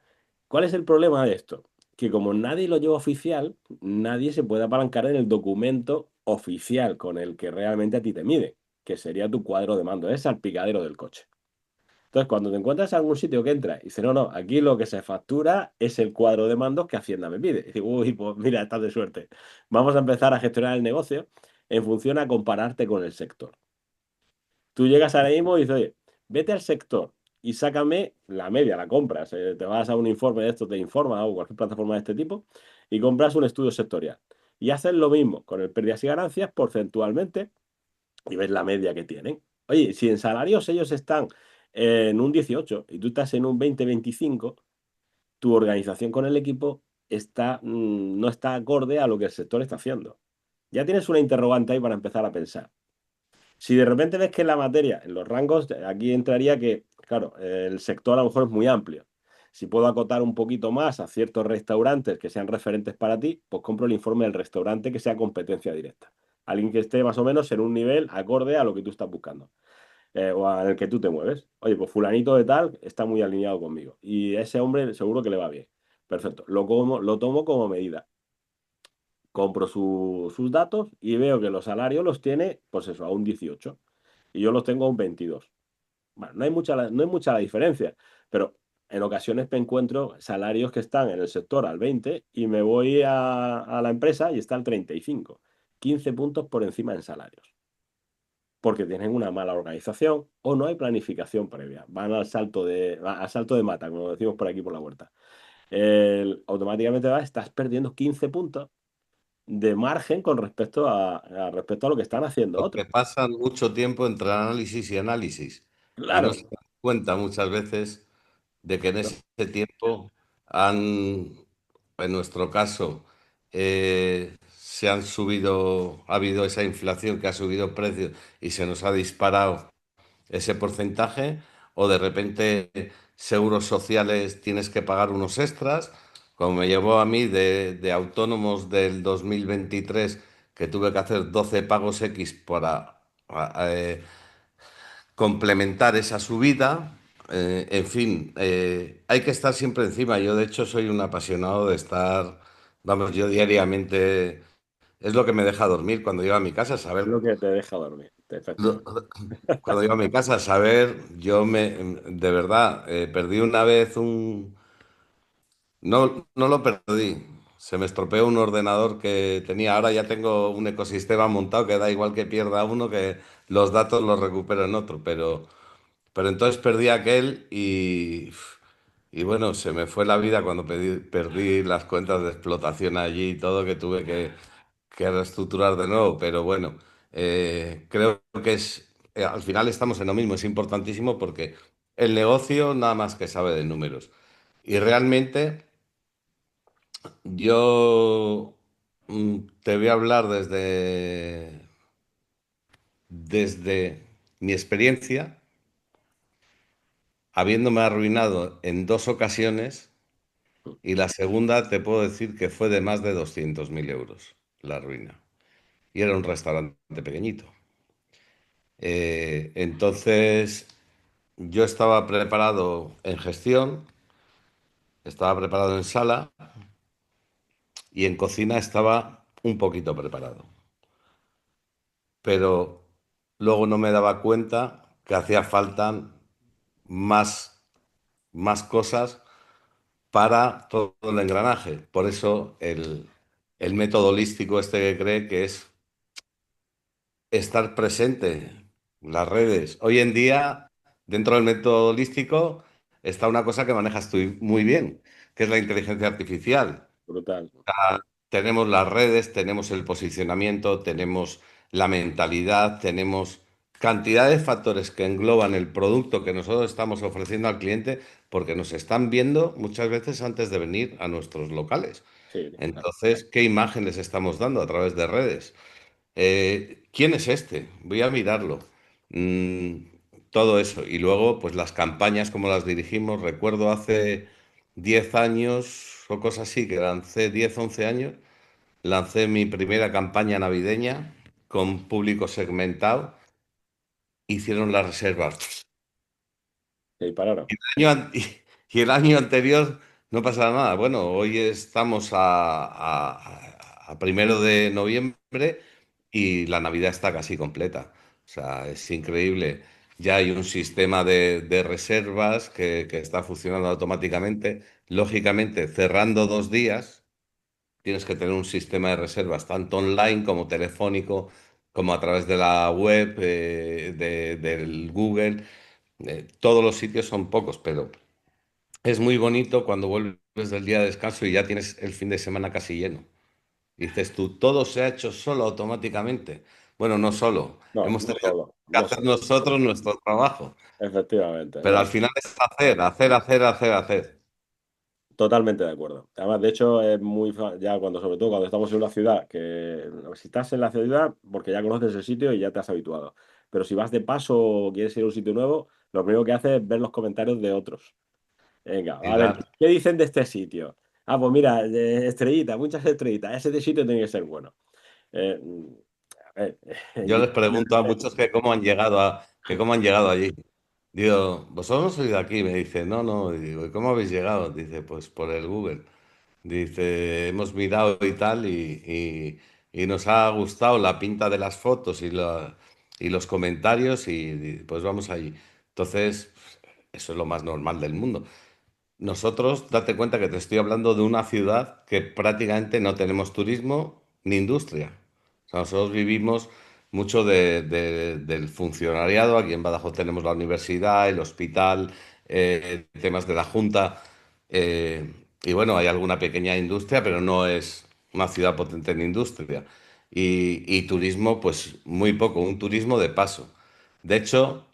¿cuál es el problema de esto? Que como nadie lo lleva oficial, nadie se puede apalancar en el documento oficial con el que realmente a ti te mide, que sería tu cuadro de mando, es salpicadero del coche. Entonces, cuando te encuentras en algún sitio que entras y dices, no, no, aquí lo que se factura es el cuadro de mandos que Hacienda me pide. Y digo, uy, pues mira, estás de suerte. Vamos a empezar a gestionar el negocio en función a compararte con el sector. Tú llegas ahora mismo y dices, oye, vete al sector y sácame la media, la compras. Te vas a un informe de esto, te informa o cualquier plataforma de este tipo y compras un estudio sectorial. Y haces lo mismo con el pérdidas y ganancias porcentualmente y ves la media que tienen. Oye, si en salarios ellos están en un 18 y tú estás en un 20-25, tu organización con el equipo no está acorde a lo que el sector está haciendo. Ya tienes una interrogante ahí para empezar a pensar. Si de repente ves que en la materia, en los rangos, aquí entraría que, claro, el sector a lo mejor es muy amplio. Si puedo acotar un poquito más a ciertos restaurantes que sean referentes para ti, pues compro el informe del restaurante que sea competencia directa. Alguien que esté más o menos en un nivel acorde a lo que tú estás buscando o en el que tú te mueves. Oye, pues fulanito de tal está muy alineado conmigo y ese hombre seguro que le va bien. Perfecto, lo tomo como medida. Compro sus datos y veo que los salarios los tiene, pues eso, a un 18 y yo los tengo a un 22. Bueno, no hay mucha la diferencia, pero en ocasiones me encuentro salarios que están en el sector al 20 y me voy a la empresa y está al 35, 15 puntos por encima en salarios, porque tienen una mala organización o no hay planificación previa. Van al salto de mata, como decimos por aquí por la huerta. Automáticamente estás perdiendo 15 puntos de margen con respecto a lo que están haciendo porque otros. pasan mucho tiempo entre análisis y análisis y no Claro, se dan cuenta muchas veces de que en ese tiempo han, en nuestro caso, se han subido, ha habido esa inflación que ha subido precios y se nos ha disparado ese porcentaje, o de repente seguros sociales tienes que pagar unos extras, como me llevó a mí de autónomos del 2023 que tuve que hacer 12 pagos X para complementar esa subida. En fin, hay que estar siempre encima. Yo, de hecho, soy un apasionado de estar, vamos, yo diariamente, es lo que me deja dormir cuando llego a mi casa, es saber, lo que te deja dormir, lo- efectivamente. cuando llego a mi casa, saber, de verdad, perdí una vez no, no lo perdí. Se me estropeó un ordenador que tenía. Ahora ya tengo un ecosistema montado que da igual que pierda uno, que los datos los recupero en otro, pero entonces perdí aquel y bueno, se me fue la vida cuando perdí las cuentas de explotación allí y todo, que tuve que reestructurar de nuevo. Pero bueno, creo que al final estamos en lo mismo, es importantísimo porque el negocio nada más que sabe de números. Y realmente yo te voy a hablar desde mi experiencia, habiéndome arruinado en dos ocasiones. Y la segunda te puedo decir que fue de más de 200.000 euros la ruina. Y era un restaurante pequeñito. Entonces, yo estaba preparado en gestión, estaba preparado en sala y en cocina estaba un poquito preparado. Pero luego no me daba cuenta que hacía falta más, más cosas para todo el engranaje. Por eso el método holístico este que cree que es estar presente, las redes. Hoy en día, dentro del método holístico, está una cosa que manejas tú muy bien, que es la inteligencia artificial. Brutal. Tenemos las redes, tenemos el posicionamiento, tenemos la mentalidad, tenemos cantidad de factores que engloban el producto que nosotros estamos ofreciendo al cliente porque nos están viendo muchas veces antes de venir a nuestros locales. Sí, Entonces, ¿qué imágenes estamos dando a través de redes? ¿Quién es este? Voy a mirarlo. Mm, todo eso. Y luego, pues las campañas, como las dirigimos. Recuerdo hace 10 años o cosas así, que lancé 10 11 años, lancé mi primera campaña navideña con público segmentado. Hicieron las reservas. se dispararon. Y el año anterior no pasaba nada. Bueno, hoy estamos a 1 de noviembre y la Navidad está casi completa. O sea, es increíble. Ya hay un sistema de reservas que está funcionando automáticamente. Lógicamente, cerrando 2 días, tienes que tener un sistema de reservas, tanto online como telefónico, como a través de la web, del Google. Todos los sitios son pocos, pero es muy bonito cuando vuelves del día de descanso y ya tienes el fin de semana casi lleno. Dices tú, todo se ha hecho solo automáticamente. Bueno, no solo, No, hemos no tenido solo, que no hacer solo. nosotros nuestro trabajo, Efectivamente, pero al no. final es hacer, hacer, hacer, hacer, hacer. Totalmente de acuerdo. Además, de hecho, es muy ya cuando, sobre todo cuando estamos en una ciudad, que si estás en la ciudad, porque ya conoces el sitio y ya te has habituado. Pero si vas de paso o quieres ir a un sitio nuevo, lo primero que haces es ver los comentarios de otros. Venga, Y a ver, dar. ¿qué dicen de este sitio? Ah, pues mira, estrellitas, muchas estrellitas. Ese de sitio tiene que ser bueno. Eh, a ver, Yo les pregunto a muchos que cómo han llegado que cómo han llegado allí. Digo, ¿vosotros no sois de aquí? Me dice, no, no. Y digo, ¿y cómo habéis llegado? Dice, pues por el Google. Dice, hemos mirado y tal, y nos ha gustado la pinta de las fotos y los comentarios, y pues vamos allí. Entonces, eso es lo más normal del mundo. Nosotros, date cuenta que te estoy hablando de una ciudad que prácticamente no tenemos turismo ni industria. O sea, nosotros vivimos mucho del funcionariado. Aquí en Badajoz tenemos la universidad, el hospital, temas de la Junta. Y bueno, hay alguna pequeña industria, pero no es una ciudad potente en industria. Y turismo, pues muy poco, un turismo de paso. De hecho,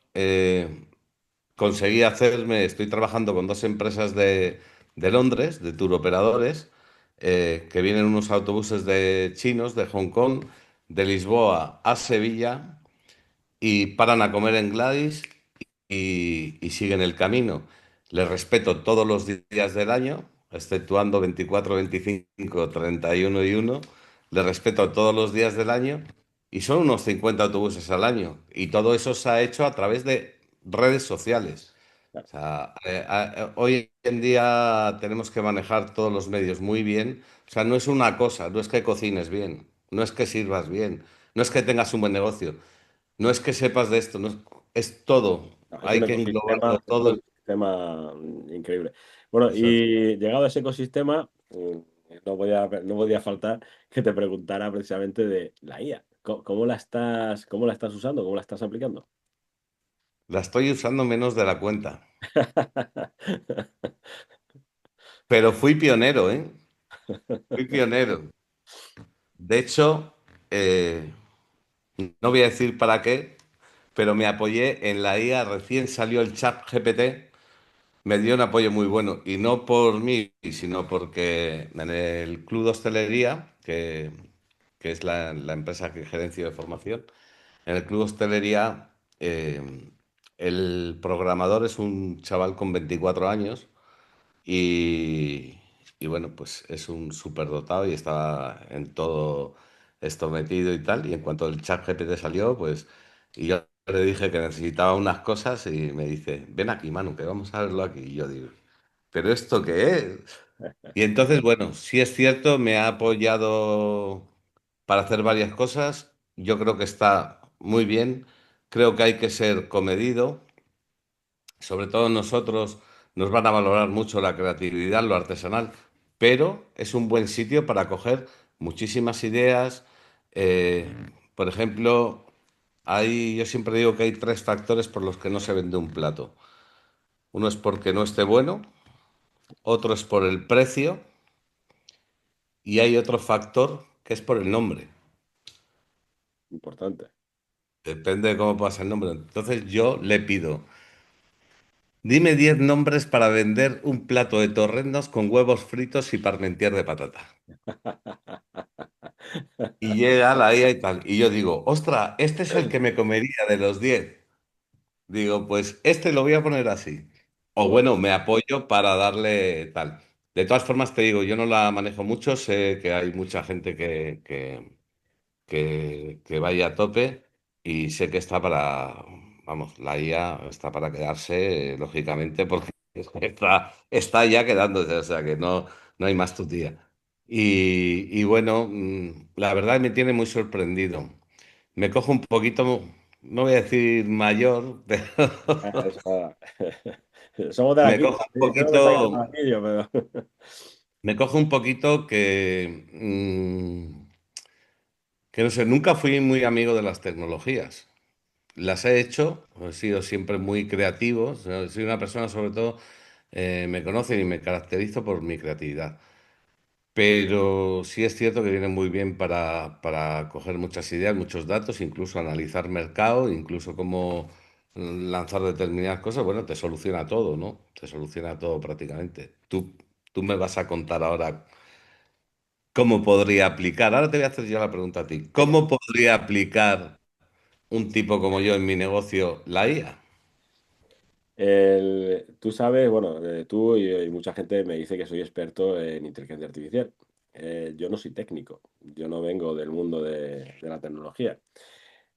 conseguí hacerme, estoy trabajando con dos empresas de Londres, de tour operadores, que vienen unos autobuses de chinos, de Hong Kong, de Lisboa a Sevilla, y paran a comer en Gladys y siguen el camino. Les respeto todos los días del año, exceptuando 24, 25, 31 y 1. Les respeto todos los días del año y son unos 50 autobuses al año. Y todo eso se ha hecho a través de redes sociales. O sea, hoy en día tenemos que manejar todos los medios muy bien. O sea, no es una cosa, no es que cocines bien, no es que sirvas bien, no es que tengas un buen negocio, no es que sepas de esto, es todo. No, Hay que englobarlo es un todo. ecosistema increíble. Bueno, Eso es. y llegado a ese ecosistema, no podía faltar que te preguntara precisamente de la IA. ¿Cómo la estás usando? ¿Cómo la estás aplicando? La estoy usando menos de la cuenta. Pero fui pionero, ¿eh? Fui pionero. De hecho, no voy a decir para qué, pero me apoyé en la IA. Recién salió el chat GPT. Me dio un apoyo muy bueno. Y no por mí, sino porque en el Club de Hostelería, que es la empresa que gerencio de formación, en el Club de Hostelería, el programador es un chaval con 24 años y, y bueno, pues es un superdotado y estaba en todo esto metido y tal. Y en cuanto el chat GPT salió, pues, y yo le dije que necesitaba unas cosas y me dice, ven aquí, Manu, que vamos a verlo aquí. Y yo digo, ¿pero esto qué es? Y entonces, bueno, sí es cierto, me ha apoyado para hacer varias cosas. Yo creo que está muy bien. Creo que hay que ser comedido. Sobre todo nosotros nos van a valorar mucho la creatividad, lo artesanal, pero es un buen sitio para coger muchísimas ideas. Eh, por ejemplo, yo siempre digo que hay tres factores por los que no se vende un plato. Uno es porque no esté bueno, otro es por el precio y hay otro factor que es por el nombre. Importante. Depende de cómo pasa el nombre. Entonces yo le pido, dime 10 nombres para vender un plato de torrendos con huevos fritos y parmentier de patata. Y llega la IA y tal. Y yo digo, ostra, este es el que me comería de los 10. Digo, pues este lo voy a poner así. O Joder. bueno, me apoyo para darle tal. De todas formas, te digo, yo no la manejo mucho, sé que hay mucha gente que vaya a tope y sé que está vamos, la IA está para quedarse, lógicamente, porque está ya quedándose, o sea que no hay más tu tía. Y bueno, la verdad me tiene muy sorprendido. Me cojo un poquito, no voy a decir mayor, pero Eso- Somos de me aquí. cojo un Sí, creo que sacan poquito, más vídeo, pero. me cojo un poquito que no sé, nunca fui muy amigo de las tecnologías. Las he hecho, he sido siempre muy creativo, o sea, soy una persona sobre todo, me conocen y me caracterizo por mi creatividad. Pero sí es cierto que viene muy bien para coger muchas ideas, muchos datos, incluso analizar mercado, incluso cómo lanzar determinadas cosas. Bueno, te soluciona todo, ¿no? Te soluciona todo prácticamente. Tú me vas a contar ahora cómo podría aplicar. Ahora te voy a hacer yo la pregunta a ti. Venga. ¿Cómo podría aplicar un tipo como yo en mi negocio la IA? Tú sabes, bueno, tú y mucha gente me dice que soy experto en inteligencia artificial. Yo no soy técnico, yo no vengo del mundo de la tecnología.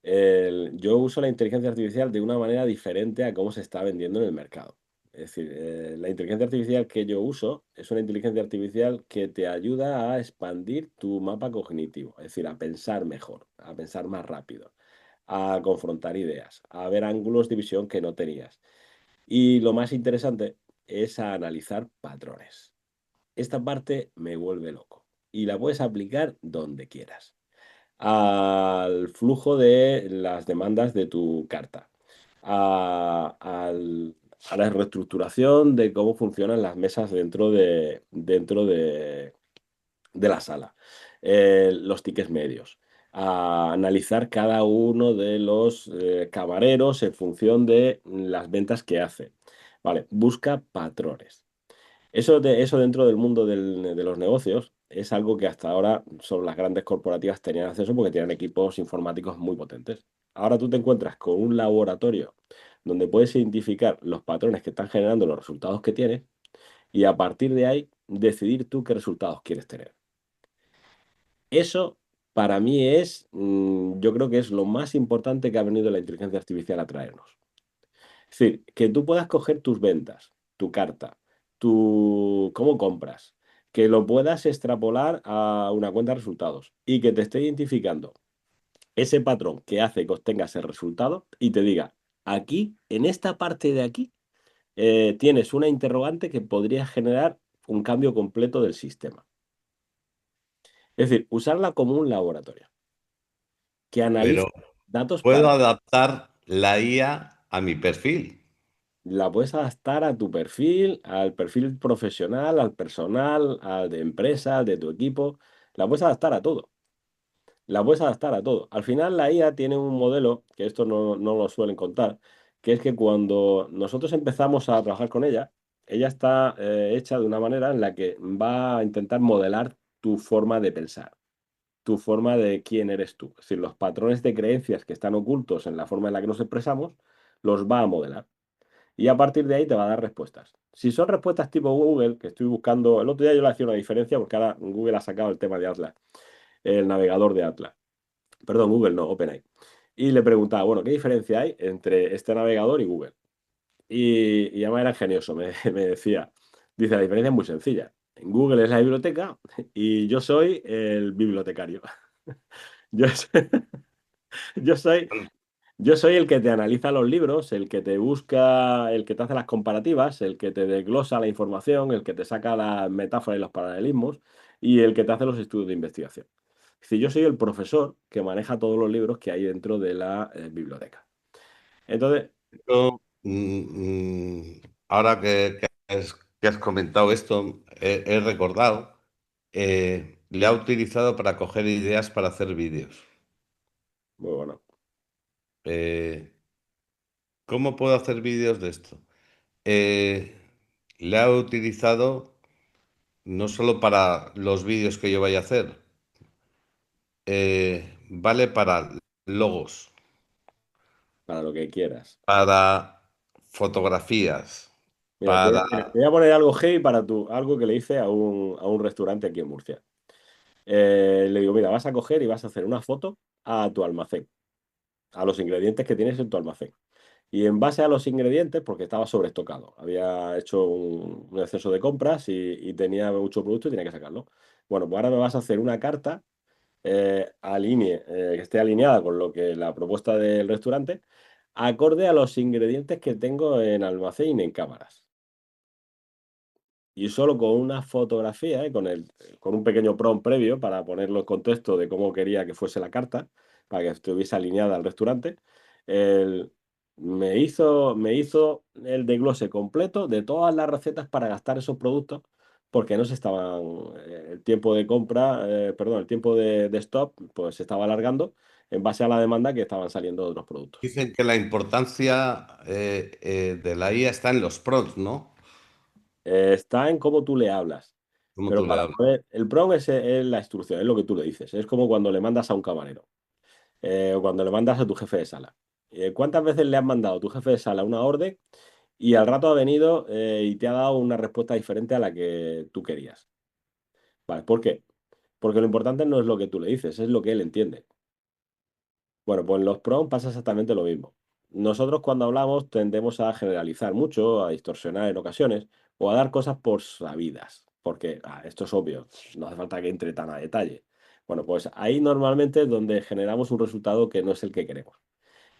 Yo uso la inteligencia artificial de una manera diferente a cómo se está vendiendo en el mercado. Es decir, la inteligencia artificial que yo uso es una inteligencia artificial que te ayuda a expandir tu mapa cognitivo, es decir, a pensar mejor, a pensar más rápido, a confrontar ideas, a ver ángulos de visión que no tenías. Y lo más interesante es a analizar patrones. Esta parte me vuelve loco y la puedes aplicar donde quieras. Al flujo de las demandas de tu carta, a la reestructuración de cómo funcionan las mesas dentro de la sala, los tickets medios, a analizar cada uno de los camareros en función de las ventas que hace. Vale, busca patrones. Eso dentro del mundo de los negocios es algo que hasta ahora solo las grandes corporativas tenían acceso porque tienen equipos informáticos muy potentes. Ahora tú te encuentras con un laboratorio donde puedes identificar los patrones que están generando los resultados que tienes y a partir de ahí decidir tú qué resultados quieres tener. Eso para mí yo creo que es lo más importante que ha venido la inteligencia artificial a traernos. Es decir, que tú puedas coger tus ventas, tu carta, cómo compras, que lo puedas extrapolar a una cuenta de resultados y que te esté identificando ese patrón que hace que obtengas el resultado y te diga, aquí, en esta parte de aquí, tienes una interrogante que podría generar un cambio completo del sistema. Es decir, usarla como un laboratorio que Pero analiza datos puedo para. adaptar la IA a mi perfil. La puedes adaptar a tu perfil, al perfil profesional, al personal, al de empresa, al de tu equipo. La puedes adaptar a todo. La puedes adaptar a todo. Al final la IA tiene un modelo, que esto no lo suelen contar, que es que cuando nosotros empezamos a trabajar con ella, ella está hecha de una manera en la que va a intentar modelar tu forma de pensar, tu forma de quién eres tú. Es decir, los patrones de creencias que están ocultos en la forma en la que nos expresamos, los va a modelar. y a partir de ahí te va a dar respuestas. Si son respuestas tipo Google, que estoy buscando, el otro día yo le hacía una diferencia porque ahora Google ha sacado el tema de Atlas, el navegador de Atlas. Perdón, Google no, OpenAI. Y le preguntaba, bueno, ¿qué diferencia hay entre este navegador y Google? Y además era ingenioso, me decía, dice, la diferencia es muy sencilla. En Google es la biblioteca y yo soy el bibliotecario. Yo, yo soy, yo soy el que te analiza los libros, el que te busca, el que te hace las comparativas, el que te desglosa la información, el que te saca las metáforas y los paralelismos y el que te hace los estudios de investigación. Es decir, yo soy el profesor que maneja todos los libros que hay dentro de la biblioteca. Entonces, Yo, ahora que has comentado esto, he recordado, le ha utilizado para coger ideas para hacer vídeos. muy bueno, Eh, ¿Cómo puedo hacer vídeos de esto? Eh, Le ha utilizado no solo para los vídeos que yo vaya a hacer, vale para logos, para lo que quieras. para fotografías, Mira, para... te voy a poner algo heavy para algo que le hice a un restaurante aquí en Murcia. Le digo, mira, vas a coger y vas a hacer una foto a tu almacén, a los ingredientes que tienes en tu almacén. Y en base a los ingredientes, porque estaba sobreestocado, había hecho un exceso de compras y tenía mucho producto y tenía que sacarlo. Bueno, pues ahora me vas a hacer una carta que esté alineada con lo que la propuesta del restaurante, acorde a los ingredientes que tengo en almacén y en cámaras. Y solo con una fotografía, con un pequeño prompt previo para ponerlo en contexto de cómo quería que fuese la carta, para que estuviese alineada al restaurante, el- me hizo el desglose completo de todas las recetas para gastar esos productos, porque no se estaban, el tiempo de compra, perdón, el tiempo de stop, pues se estaba alargando en base a la demanda que estaban saliendo de otros productos. Dicen que la importancia de la IA está en los prompts, ¿no? Está en cómo tú le hablas. Como Pero tú le para hablas. poder, el prompt es la instrucción, es lo que tú le dices. Es como cuando le mandas a un camarero o cuando le mandas a tu jefe de sala. ¿Cuántas veces le has mandado a tu jefe de sala una orden y al rato ha venido y te ha dado una respuesta diferente a la que tú querías? ¿Vale? ¿Por qué? Porque lo importante no es lo que tú le dices, es lo que él entiende. Bueno, pues en los prompts pasa exactamente lo mismo. Nosotros cuando hablamos tendemos a generalizar mucho, a distorsionar en ocasiones o a dar cosas por sabidas, porque esto es obvio, no hace falta que entre tan a detalle. Bueno, pues ahí normalmente es donde generamos un resultado que no es el que queremos.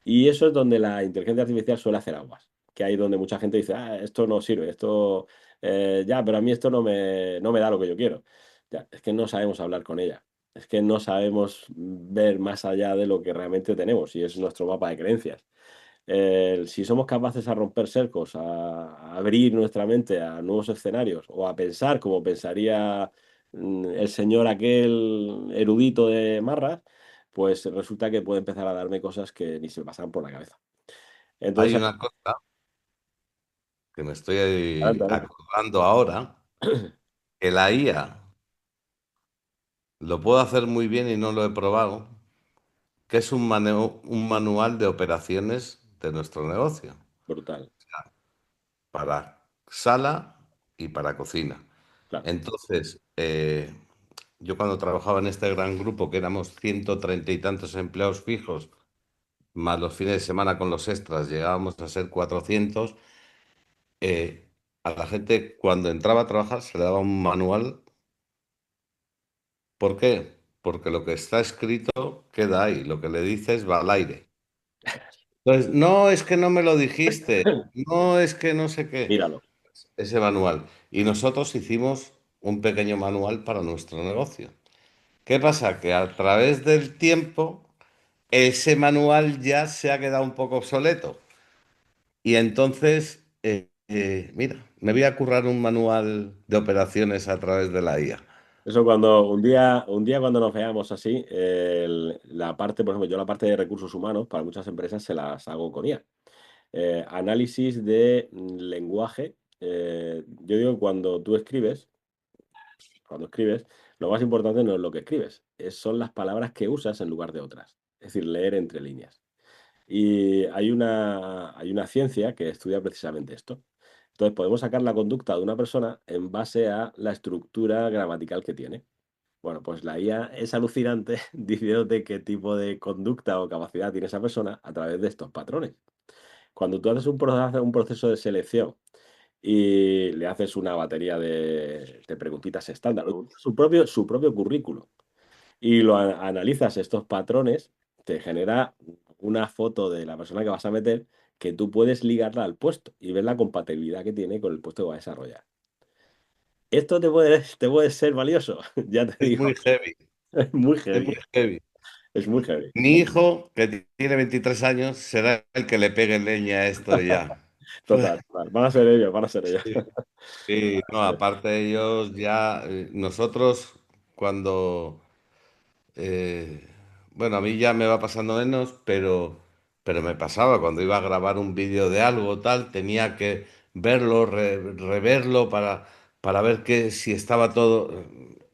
Y eso es donde la inteligencia artificial suele hacer aguas, que ahí donde mucha gente dice, esto no sirve, esto ya, pero a mí esto no me da lo que yo quiero. Ya, es que no sabemos hablar con ella, es que no sabemos ver más allá de lo que realmente tenemos y es nuestro mapa de creencias. Si somos capaces a romper cercos, a abrir nuestra mente a nuevos escenarios o a pensar como pensaría el señor aquel erudito de Marras, pues resulta que puede empezar a darme cosas que ni se me pasan por la cabeza. Hay Entonces, una cosa que me adelante, estoy adelante. acordando ahora, que la IA lo puedo hacer muy bien y no lo he probado, que es un manual de operaciones de nuestro negocio, Brutal, para sala y para cocina. claro. Entonces, yo cuando trabajaba en este gran grupo, que éramos 130 y tantos empleados fijos, más los fines de semana con los extras, llegábamos a ser 400. A la gente cuando entraba a trabajar se le daba un manual. ¿Por qué? Porque lo que está escrito queda ahí, lo que le dices va al aire. Entonces, no es que no me lo dijiste, no es que no sé qué, Míralo. ese manual. Y nosotros hicimos un pequeño manual para nuestro negocio. ¿Qué pasa? Que a través del tiempo ese manual ya se ha quedado un poco obsoleto. Y entonces, mira, me voy a currar un manual de operaciones a través de la IA. Eso cuando un día cuando nos veamos así, la parte, por ejemplo, yo la parte de recursos humanos para muchas empresas se las hago con IA. Análisis de lenguaje. Yo digo que cuando escribes, lo más importante no es lo que escribes, son las palabras que usas en lugar de otras. Es decir, leer entre líneas. Y hay una ciencia que estudia precisamente esto. Entonces, podemos sacar la conducta de una persona en base a la estructura gramatical que tiene. Bueno, pues la IA es alucinante diciéndote qué tipo de conducta o capacidad tiene esa persona a través de estos patrones. Cuando tú haces un proceso de selección y le haces una batería de preguntitas estándar, su propio currículum, y analizas estos patrones, te genera una foto de la persona que vas a meter que tú puedes ligarla al puesto y ver la compatibilidad que tiene con el puesto que va a desarrollar. Esto te puede ser valioso, ya te Es muy digo, heavy, es muy es heavy, muy heavy. es muy heavy. Mi hijo, que tiene 23 años, será el que le pegue leña a esto ya. Total, total. Van a ser ellos, van a ser ellos. Sí, sí, no, aparte de ellos ya, nosotros cuando, eh, bueno, a mí ya me va pasando menos, pero me pasaba cuando iba a grabar un vídeo de algo, tal, tenía que verlo, reverlo para ver que si estaba todo.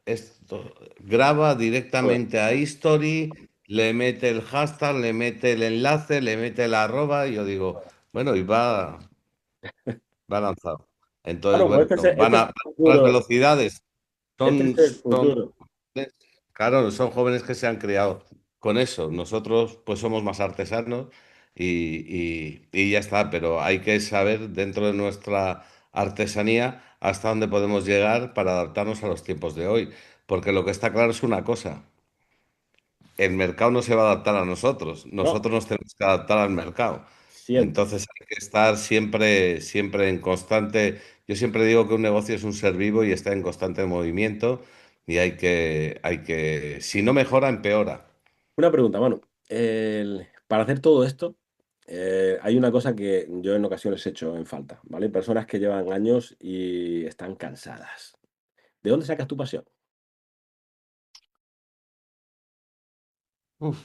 Esto graba Joder, directamente a History, le mete el hashtag, le mete el enlace, le mete el arroba, y yo digo, bueno, y va lanzado. Entonces, bueno, pues bueno, este es el las futuro. velocidades. Este Son, es el son, futuro. claro, son jóvenes que se han criado con eso. Nosotros, pues, somos más artesanos y ya está, pero hay que saber dentro de nuestra artesanía hasta dónde podemos llegar para adaptarnos a los tiempos de hoy. Porque lo que está claro es una cosa, el mercado no se va a adaptar a nosotros, No, nosotros nos tenemos que adaptar al mercado. siempre. Entonces hay que estar siempre, siempre en constante. Yo siempre digo que un negocio es un ser vivo y está en constante movimiento y si no mejora, empeora. Una pregunta, Manu. Para hacer todo esto, hay una cosa que yo en ocasiones he hecho en falta, ¿vale? Personas que llevan años y están cansadas. ¿De dónde sacas tu pasión? Uf,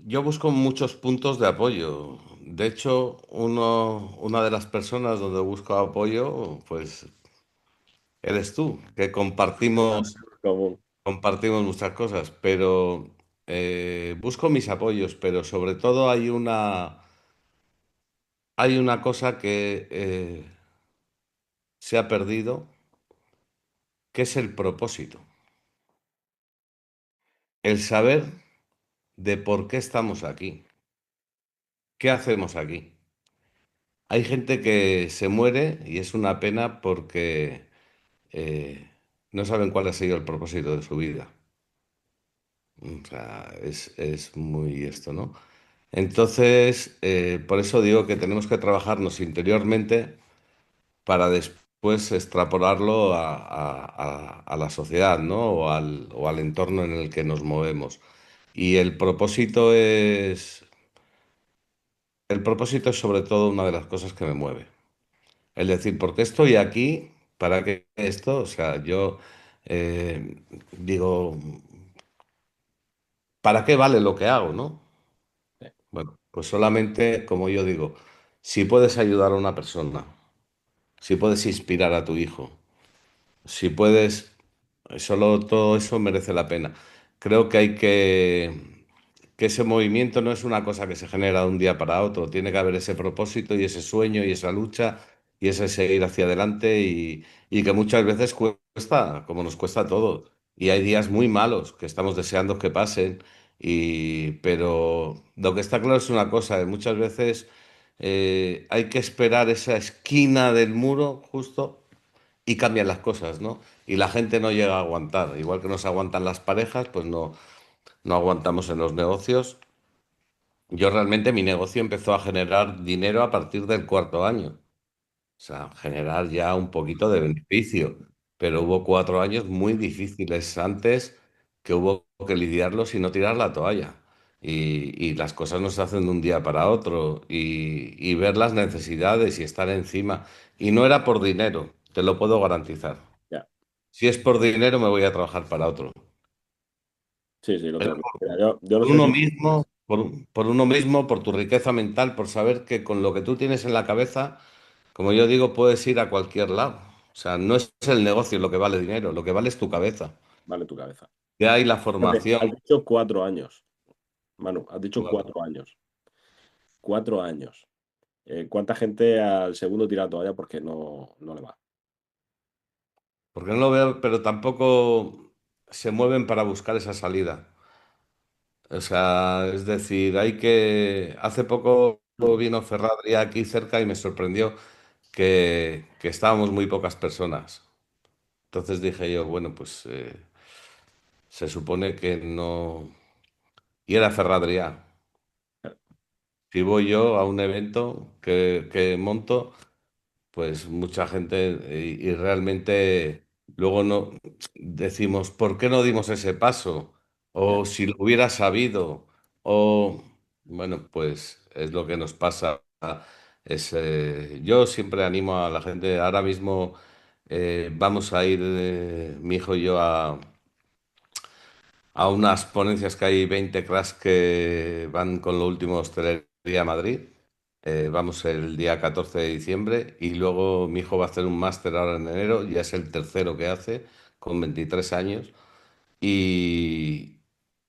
yo busco muchos puntos de apoyo. De hecho, una de las personas donde busco apoyo, pues eres tú, que Común. compartimos muchas cosas, pero busco mis apoyos, pero sobre todo hay una cosa que se ha perdido, que es el propósito, el saber de por qué estamos aquí, qué hacemos aquí. Hay gente que se muere y es una pena porque eh, no saben cuál ha sido el propósito de su vida. O sea, es muy esto, ¿no? Entonces, por eso digo que tenemos que trabajarnos interiormente para después extrapolarlo a la sociedad, ¿no? O al entorno en el que nos movemos. Y el propósito es sobre todo una de las cosas que me mueve. El decir, ¿por qué estoy aquí? ¿Para qué esto? O sea, yo digo, ¿para qué vale lo que hago, no? Sí, Bueno, pues solamente, como yo digo, si puedes ayudar a una persona, si puedes inspirar a tu hijo, si puedes, solo todo eso merece la pena. Creo que ese movimiento no es una cosa que se genera de un día para otro. Tiene que haber ese propósito y ese sueño y esa lucha y ese seguir hacia adelante y que muchas veces cuesta, como nos cuesta a todos. Y hay días muy malos que estamos deseando que pasen. Pero lo que está claro es una cosa, muchas veces hay que esperar esa esquina del muro justo y cambian las cosas, ¿no? Y la gente no llega a aguantar. Igual que no se aguantan las parejas, pues no aguantamos en los negocios. Yo realmente mi negocio empezó a generar dinero a partir del cuarto año. O sea, generar ya un poquito de beneficio. Pero hubo 4 años muy difíciles antes que hubo que lidiarlos y no tirar la toalla. Y las cosas no se hacen de un día para otro. Y ver las necesidades y estar encima. Y no era por dinero, te lo puedo garantizar. ya. Si es por dinero, me voy a trabajar para otro. Sí, sí, lo Pero tengo. Mira, yo no por sé uno si. mismo, por uno mismo, por tu riqueza mental, por saber que con lo que tú tienes en la cabeza, como yo digo, puedes ir a cualquier lado. O sea, no es el negocio lo que vale dinero, lo que vale es tu cabeza. Vale tu cabeza. De ahí la Fíjate, formación. has dicho 4 años, Manu, has dicho Claro. 4 años. 4 años. ¿Cuánta gente al segundo tira la toalla porque no le va? Porque no lo veo, pero tampoco se mueven para buscar esa salida. O sea, es decir, hay que... Hace poco Mm. vino Ferradria aquí cerca y me sorprendió que estábamos muy pocas personas. Entonces dije yo, bueno, pues se supone que no... Y era Ferradria. Si voy yo a un evento que monto, pues mucha gente y realmente luego no decimos, ¿por qué no dimos ese paso? Ya. O si lo hubiera sabido, o bueno, pues es lo que nos pasa. Yo siempre animo a la gente, ahora mismo vamos a ir, mi hijo y yo, a unas ponencias que hay 20 cracks que van con lo último de hostelería a Madrid. Vamos el día 14 de diciembre y luego mi hijo va a hacer un máster ahora en enero, ya es el tercero que hace, con 23 años. Y,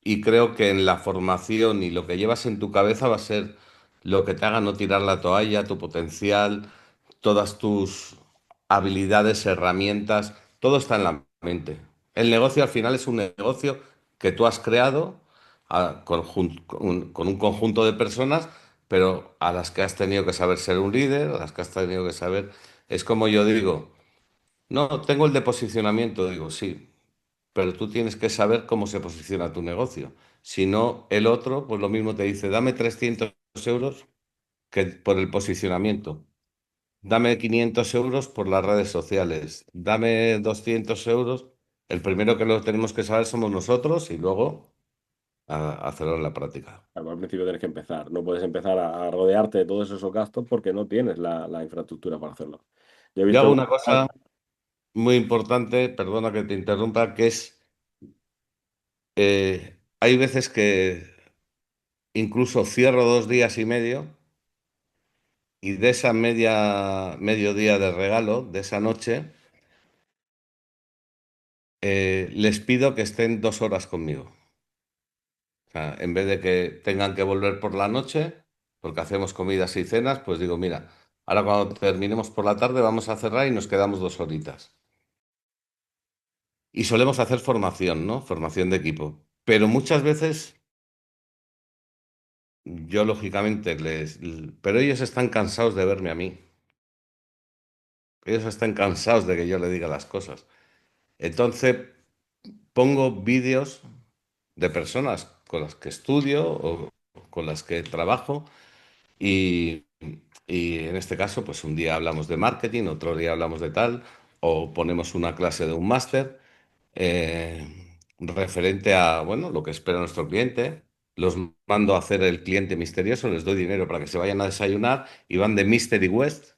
y creo que en la formación y lo que llevas en tu cabeza va a ser lo que te haga no tirar la toalla, tu potencial, todas tus habilidades, herramientas, todo está en la mente. El negocio al final es un negocio que tú has creado con un conjunto de personas, pero a las que has tenido que saber ser un líder, a las que has tenido que saber... Es como yo digo, no, tengo el de posicionamiento, digo, sí, pero tú tienes que saber cómo se posiciona tu negocio. Si no, el otro, pues lo mismo te dice, dame 300 euros que por el posicionamiento. Dame 500 euros por las redes sociales. Dame 200 euros. El primero que lo tenemos que saber somos nosotros y luego hacerlo en la práctica. Claro, al principio tienes que empezar. No puedes empezar a rodearte de todos esos gastos porque no tienes la infraestructura para hacerlo. Yo he Yo visto hago un una cosa muy importante, perdona que te interrumpa, que es, hay veces que incluso cierro 2 días y medio y de esa mediodía de regalo, de esa noche, les pido que estén 2 horas conmigo. O sea, en vez de que tengan que volver por la noche, porque hacemos comidas y cenas, pues digo, mira, ahora cuando terminemos por la tarde vamos a cerrar y nos quedamos 2 horitas. Y solemos hacer formación, ¿no? Formación de equipo. Pero muchas veces yo, lógicamente, Pero ellos están cansados de verme a mí. Ellos están cansados de que yo le diga las cosas. Entonces, pongo vídeos de personas con las que estudio o con las que trabajo y, y en este caso, pues un día hablamos de marketing, otro día hablamos de tal, o ponemos una clase de un máster referente a, bueno, lo que espera nuestro cliente. Los mando a hacer el cliente misterioso, les doy dinero para que se vayan a desayunar y van de Mystery West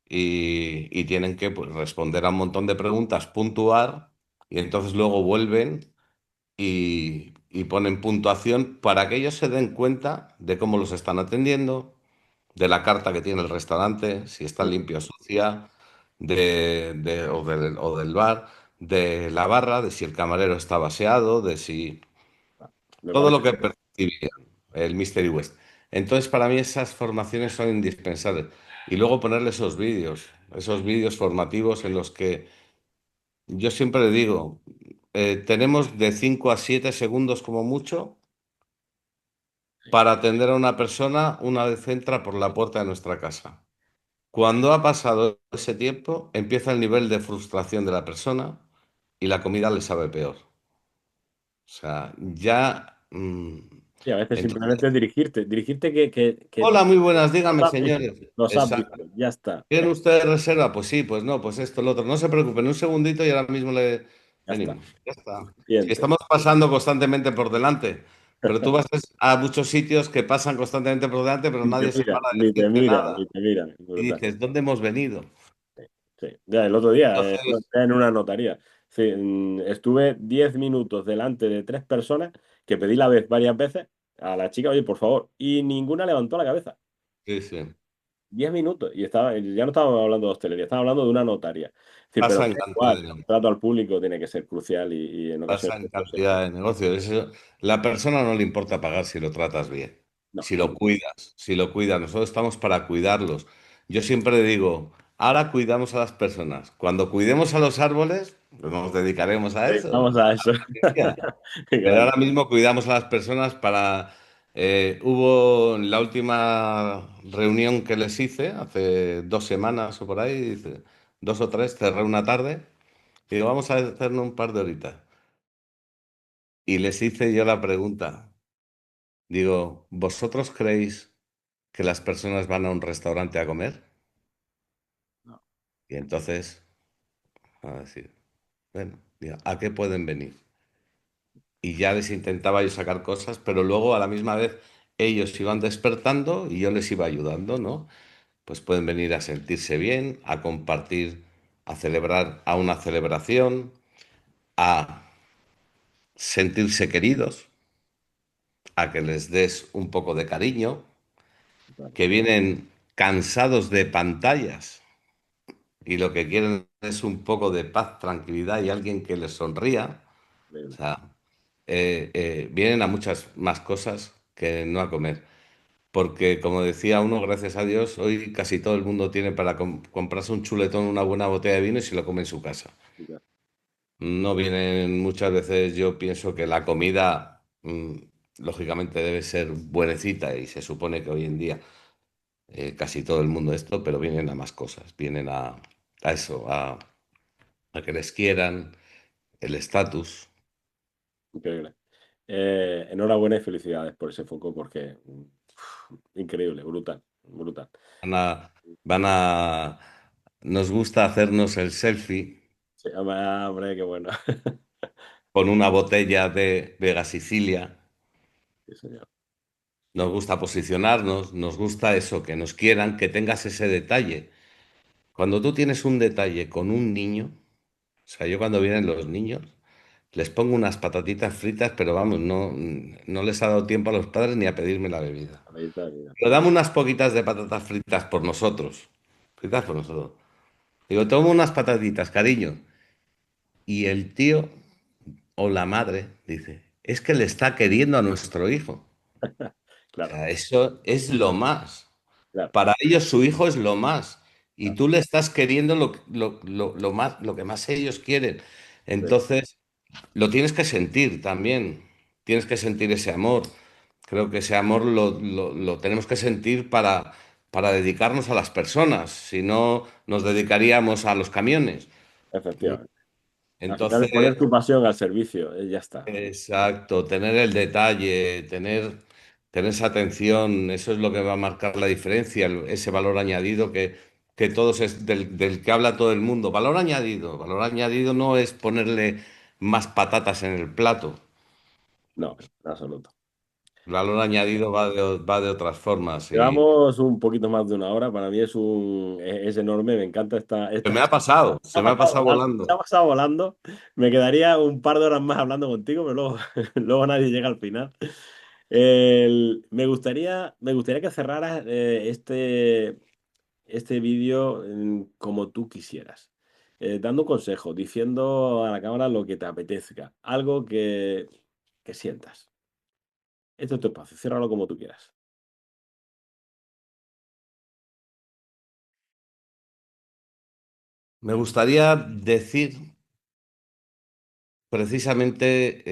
y tienen que pues, responder a un montón de preguntas, puntuar y entonces luego vuelven y ponen puntuación para que ellos se den cuenta de cómo los están atendiendo, de la carta que tiene el restaurante, si está limpio o sucia, o del bar, de la barra, de si el camarero está vaseado, de si... me Todo parece lo que percibía el Mystery West. Entonces, para mí esas formaciones son indispensables. Y luego ponerle esos vídeos formativos en los que yo siempre digo, tenemos de 5 a 7 segundos como mucho para atender a una persona una vez entra por la puerta de nuestra casa. Cuando ha pasado ese tiempo, empieza el nivel de frustración de la persona y la comida le sabe peor. O sea, ya... y a veces entonces, simplemente dirigirte que hola, muy buenas, los dígame, has visto, señores. los has Exacto. visto, ya está, ¿Quieren ustedes reserva? Pues sí, pues no, pues esto, lo otro. No se preocupen, un segundito y ahora mismo le ya está, venimos. Ya está. Si suficiente. estamos pasando constantemente por delante, pero tú vas a muchos sitios que pasan constantemente por delante, pero Ni te nadie se miran, para a ni te decirte miran, nada. ni te miran. Y Brutal. dices, ¿dónde hemos venido? Sí. Ya, el otro día, Entonces, en una notaría. Sí, estuve 10 minutos delante de 3 personas que pedí la vez varias veces a la chica, oye, por favor, y ninguna levantó la cabeza. sí, sí. 10 minutos. Y ya no estábamos hablando de hostelería, estábamos hablando de una notaría. Es decir, pero Pasa da en cantidad igual, de el negocios. trato al público tiene que ser crucial y en Pasa ocasiones en esto se- cantidad de negocios. La persona no le importa pagar si lo tratas bien. No, si lo cuidas, si lo cuidas. Nosotros estamos para cuidarlos. Yo siempre digo, ahora cuidamos a las personas. Cuando cuidemos a los árboles, pues nos dedicaremos a eso. vamos a eso. Pero Grande. ahora mismo cuidamos a las personas para... hubo en la última reunión que les hice, hace 2 semanas o por ahí, 2 o 3, cerré una tarde y digo, vamos a hacernos un par de horitas. Y les hice yo la pregunta, digo, ¿vosotros creéis que las personas van a un restaurante a comer? No, Y entonces, a decir, bueno, digo, ¿a qué pueden venir? Y ya les intentaba yo sacar cosas, pero luego a la misma vez ellos iban despertando y yo les iba ayudando, ¿no? Pues pueden venir a sentirse bien, a compartir, a celebrar a una celebración, a sentirse queridos, a que les des un poco de cariño, claro, que vienen cansados de pantallas y lo que quieren es un poco de paz, tranquilidad y alguien que les sonría. O increíble. sea, vienen a muchas más cosas que no a comer. Porque, como decía uno, gracias a Dios, hoy casi todo el mundo tiene para comprarse un chuletón, una buena botella de vino y se lo come en su casa. No vienen muchas veces, yo pienso que la comida, lógicamente, debe ser buenecita y se supone que hoy en día casi todo el mundo esto, pero vienen a más cosas, vienen a eso, a que les quieran, el estatus. Increíble. Enhorabuena y felicidades por ese foco porque increíble, brutal, brutal. Van a, nos gusta hacernos el selfie Sí, hombre, qué bueno. con una botella de Gasicilia. Sí, señor. Nos gusta posicionarnos, nos gusta eso, que nos quieran, que tengas ese detalle. Cuando tú tienes un detalle con un niño, o sea, yo cuando vienen los niños, les pongo unas patatitas fritas, pero vamos, no les ha dado tiempo a los padres ni a pedirme la bebida. Ahí está, mira. Pero dame unas poquitas de patatas fritas por nosotros. Fritas por nosotros. Digo, toma unas patatitas, cariño. Y el tío o la madre dice, es que le está queriendo a nuestro hijo. O Claro, sea, eso es lo más. claro, Para ellos su hijo es lo más. Y claro. tú le estás queriendo lo más, lo que más ellos quieren. Sí, Entonces, lo tienes que sentir también. Tienes que sentir ese amor. Creo que ese amor lo tenemos que sentir para dedicarnos a las personas. Si no, nos dedicaríamos a los camiones. efectivamente. Al final es poner Entonces, tu pasión al servicio, ya está. exacto, tener el detalle, tener esa atención, eso es lo que va a marcar la diferencia, ese valor añadido que todos es del que habla todo el mundo. Valor añadido no es ponerle más patatas en el plato. No, en absoluto. El valor añadido va de otras formas y Llevamos un poquito más de una hora. Para mí es enorme. Me encanta se esta me ha charla. pasado, se me ha pasado Se volando. ha pasado volando. Me quedaría un par de horas más hablando contigo, pero luego, luego nadie llega al final. Me gustaría que cerraras este vídeo como tú quisieras, dando consejos, diciendo a la cámara lo que te apetezca, algo que sientas. Este es tu espacio, ciérralo como tú quieras. Me gustaría decir precisamente,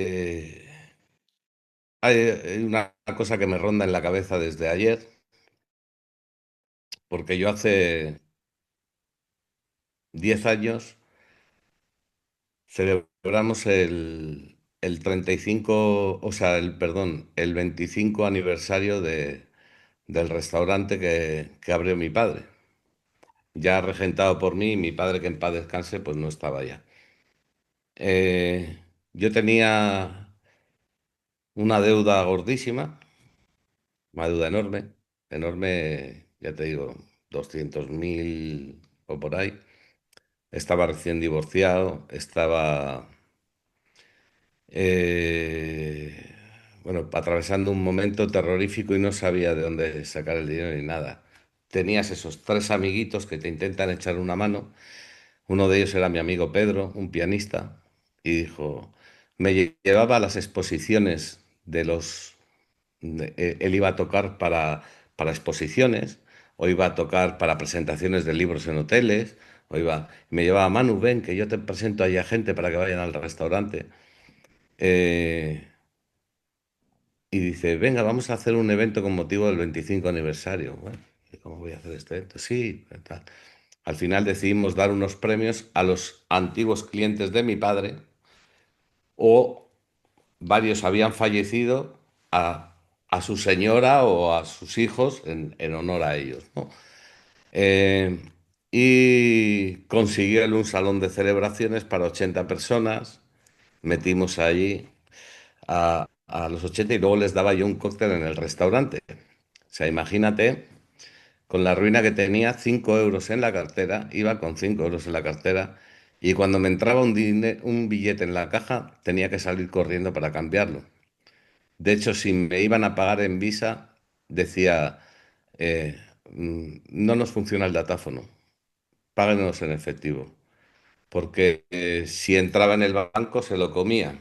hay una cosa que me ronda en la cabeza desde ayer, porque yo hace 10 años celebramos el 35, o sea, el 25 aniversario del restaurante que abrió mi padre. Ya regentado por mí, mi padre que en paz descanse, pues no estaba ya. Yo tenía una deuda gordísima, una deuda enorme, enorme, ya te digo, 200.000 o por ahí. Estaba recién divorciado, estaba eh, bueno, atravesando un momento terrorífico y no sabía de dónde sacar el dinero ni nada. Tenías esos tres amiguitos que te intentan echar una mano. Uno de ellos era mi amigo Pedro, un pianista, y dijo, me llevaba a las exposiciones de los Él iba a tocar para exposiciones, o iba a tocar para presentaciones de libros en hoteles, me llevaba Manu, ven, que yo te presento ahí a gente para que vayan al restaurante. Eh, y dice, venga, vamos a hacer un evento con motivo del 25 aniversario. Bueno, ¿y cómo voy a hacer este evento? Sí, tal. Al final decidimos dar unos premios a los antiguos clientes de mi padre, o varios habían fallecido, a su señora o a sus hijos en honor a ellos, ¿no? Eh, y consiguió él un salón de celebraciones para 80 personas. Metimos allí a los 80 y luego les daba yo un cóctel en el restaurante. O sea, imagínate, con la ruina que tenía, 5 euros en la cartera, iba con 5 euros en la cartera, y cuando me entraba un billete en la caja, tenía que salir corriendo para cambiarlo. De hecho, si me iban a pagar en Visa, decía, no nos funciona el datáfono, páguenos en efectivo, porque si entraba en el banco se lo comía.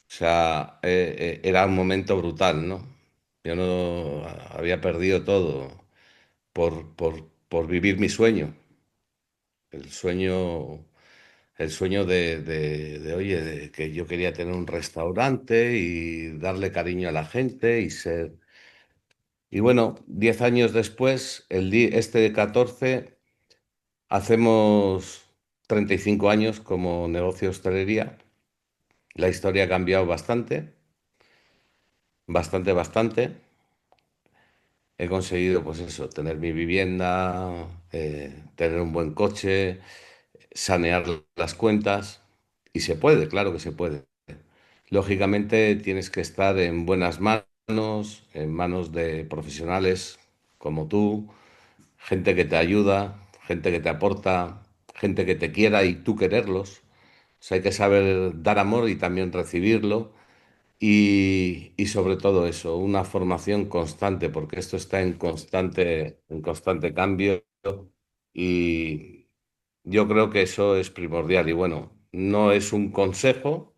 O sea, era un momento brutal, ¿no? Yo no había perdido todo por vivir mi sueño, el sueño, el sueño oye, de que yo quería tener un restaurante y darle cariño a la gente y ser. Y bueno, 10 años después, este 14, hacemos 35 años como negocio de hostelería. La historia ha cambiado bastante, bastante, bastante. He conseguido, pues eso, tener mi vivienda, tener un buen coche, sanear las cuentas. Y se puede, claro que se puede. Lógicamente tienes que estar en buenas manos, en manos de profesionales como tú, gente que te ayuda, gente que te aporta, gente que te quiera y tú quererlos. O sea, hay que saber dar amor y también recibirlo. Y sobre todo eso, una formación constante, porque esto está en constante cambio, y yo creo que eso es primordial. Y bueno, no es un consejo,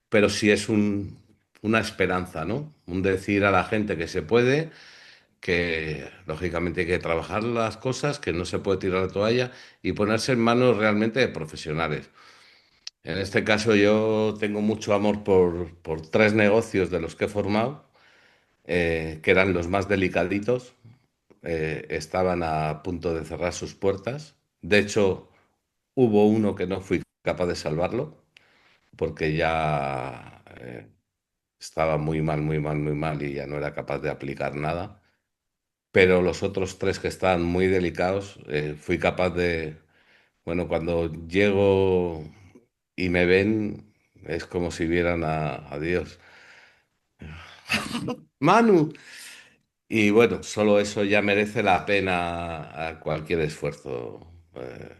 pero sí es una esperanza, ¿no? Un decir a la gente que se puede, que lógicamente hay que trabajar las cosas, que no se puede tirar la toalla y ponerse en manos realmente de profesionales. En este caso yo tengo mucho amor por tres negocios de los que he formado, que eran los más delicaditos. Estaban a punto de cerrar sus puertas. De hecho, hubo uno que no fui capaz de salvarlo porque ya estaba muy mal, muy mal, muy mal y ya no era capaz de aplicar nada. Pero los otros tres que estaban muy delicados, fui capaz de, bueno, cuando llego y me ven, es como si vieran a Dios. Manu. Y bueno, solo eso ya merece la pena a cualquier esfuerzo. Eh,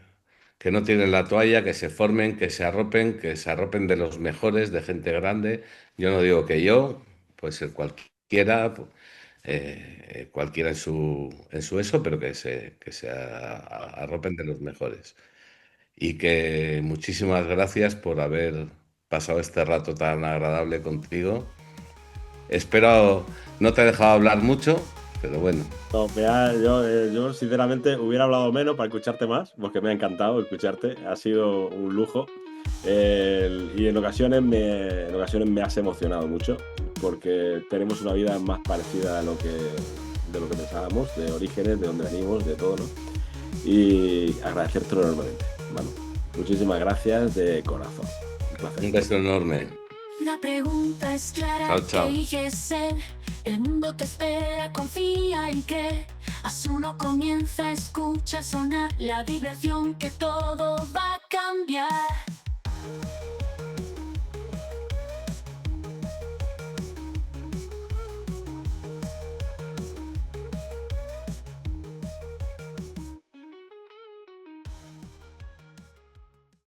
que no tienen la toalla, que se formen, que se arropen de los mejores, de gente grande. Yo no digo que yo, puede ser cualquiera, cualquiera en su eso, pero que se arropen de los mejores. Y que muchísimas gracias por haber pasado este rato tan agradable contigo. Espero no te he dejado hablar mucho, pero bueno. No, yo sinceramente hubiera hablado menos para escucharte más, porque me ha encantado escucharte, ha sido un lujo. Y en ocasiones me has emocionado mucho, porque tenemos una vida más parecida de lo que pensábamos, de orígenes, de dónde venimos, de todo, ¿no? Y agradecértelo enormemente, Manu. Muchísimas gracias de corazón. Un placer. Un beso enorme. La pregunta es clara, Chao, chao. ¿qué eliges ser? El mundo te espera, confía en que haz uno comienza, escucha sonar la vibración que todo va a cambiar.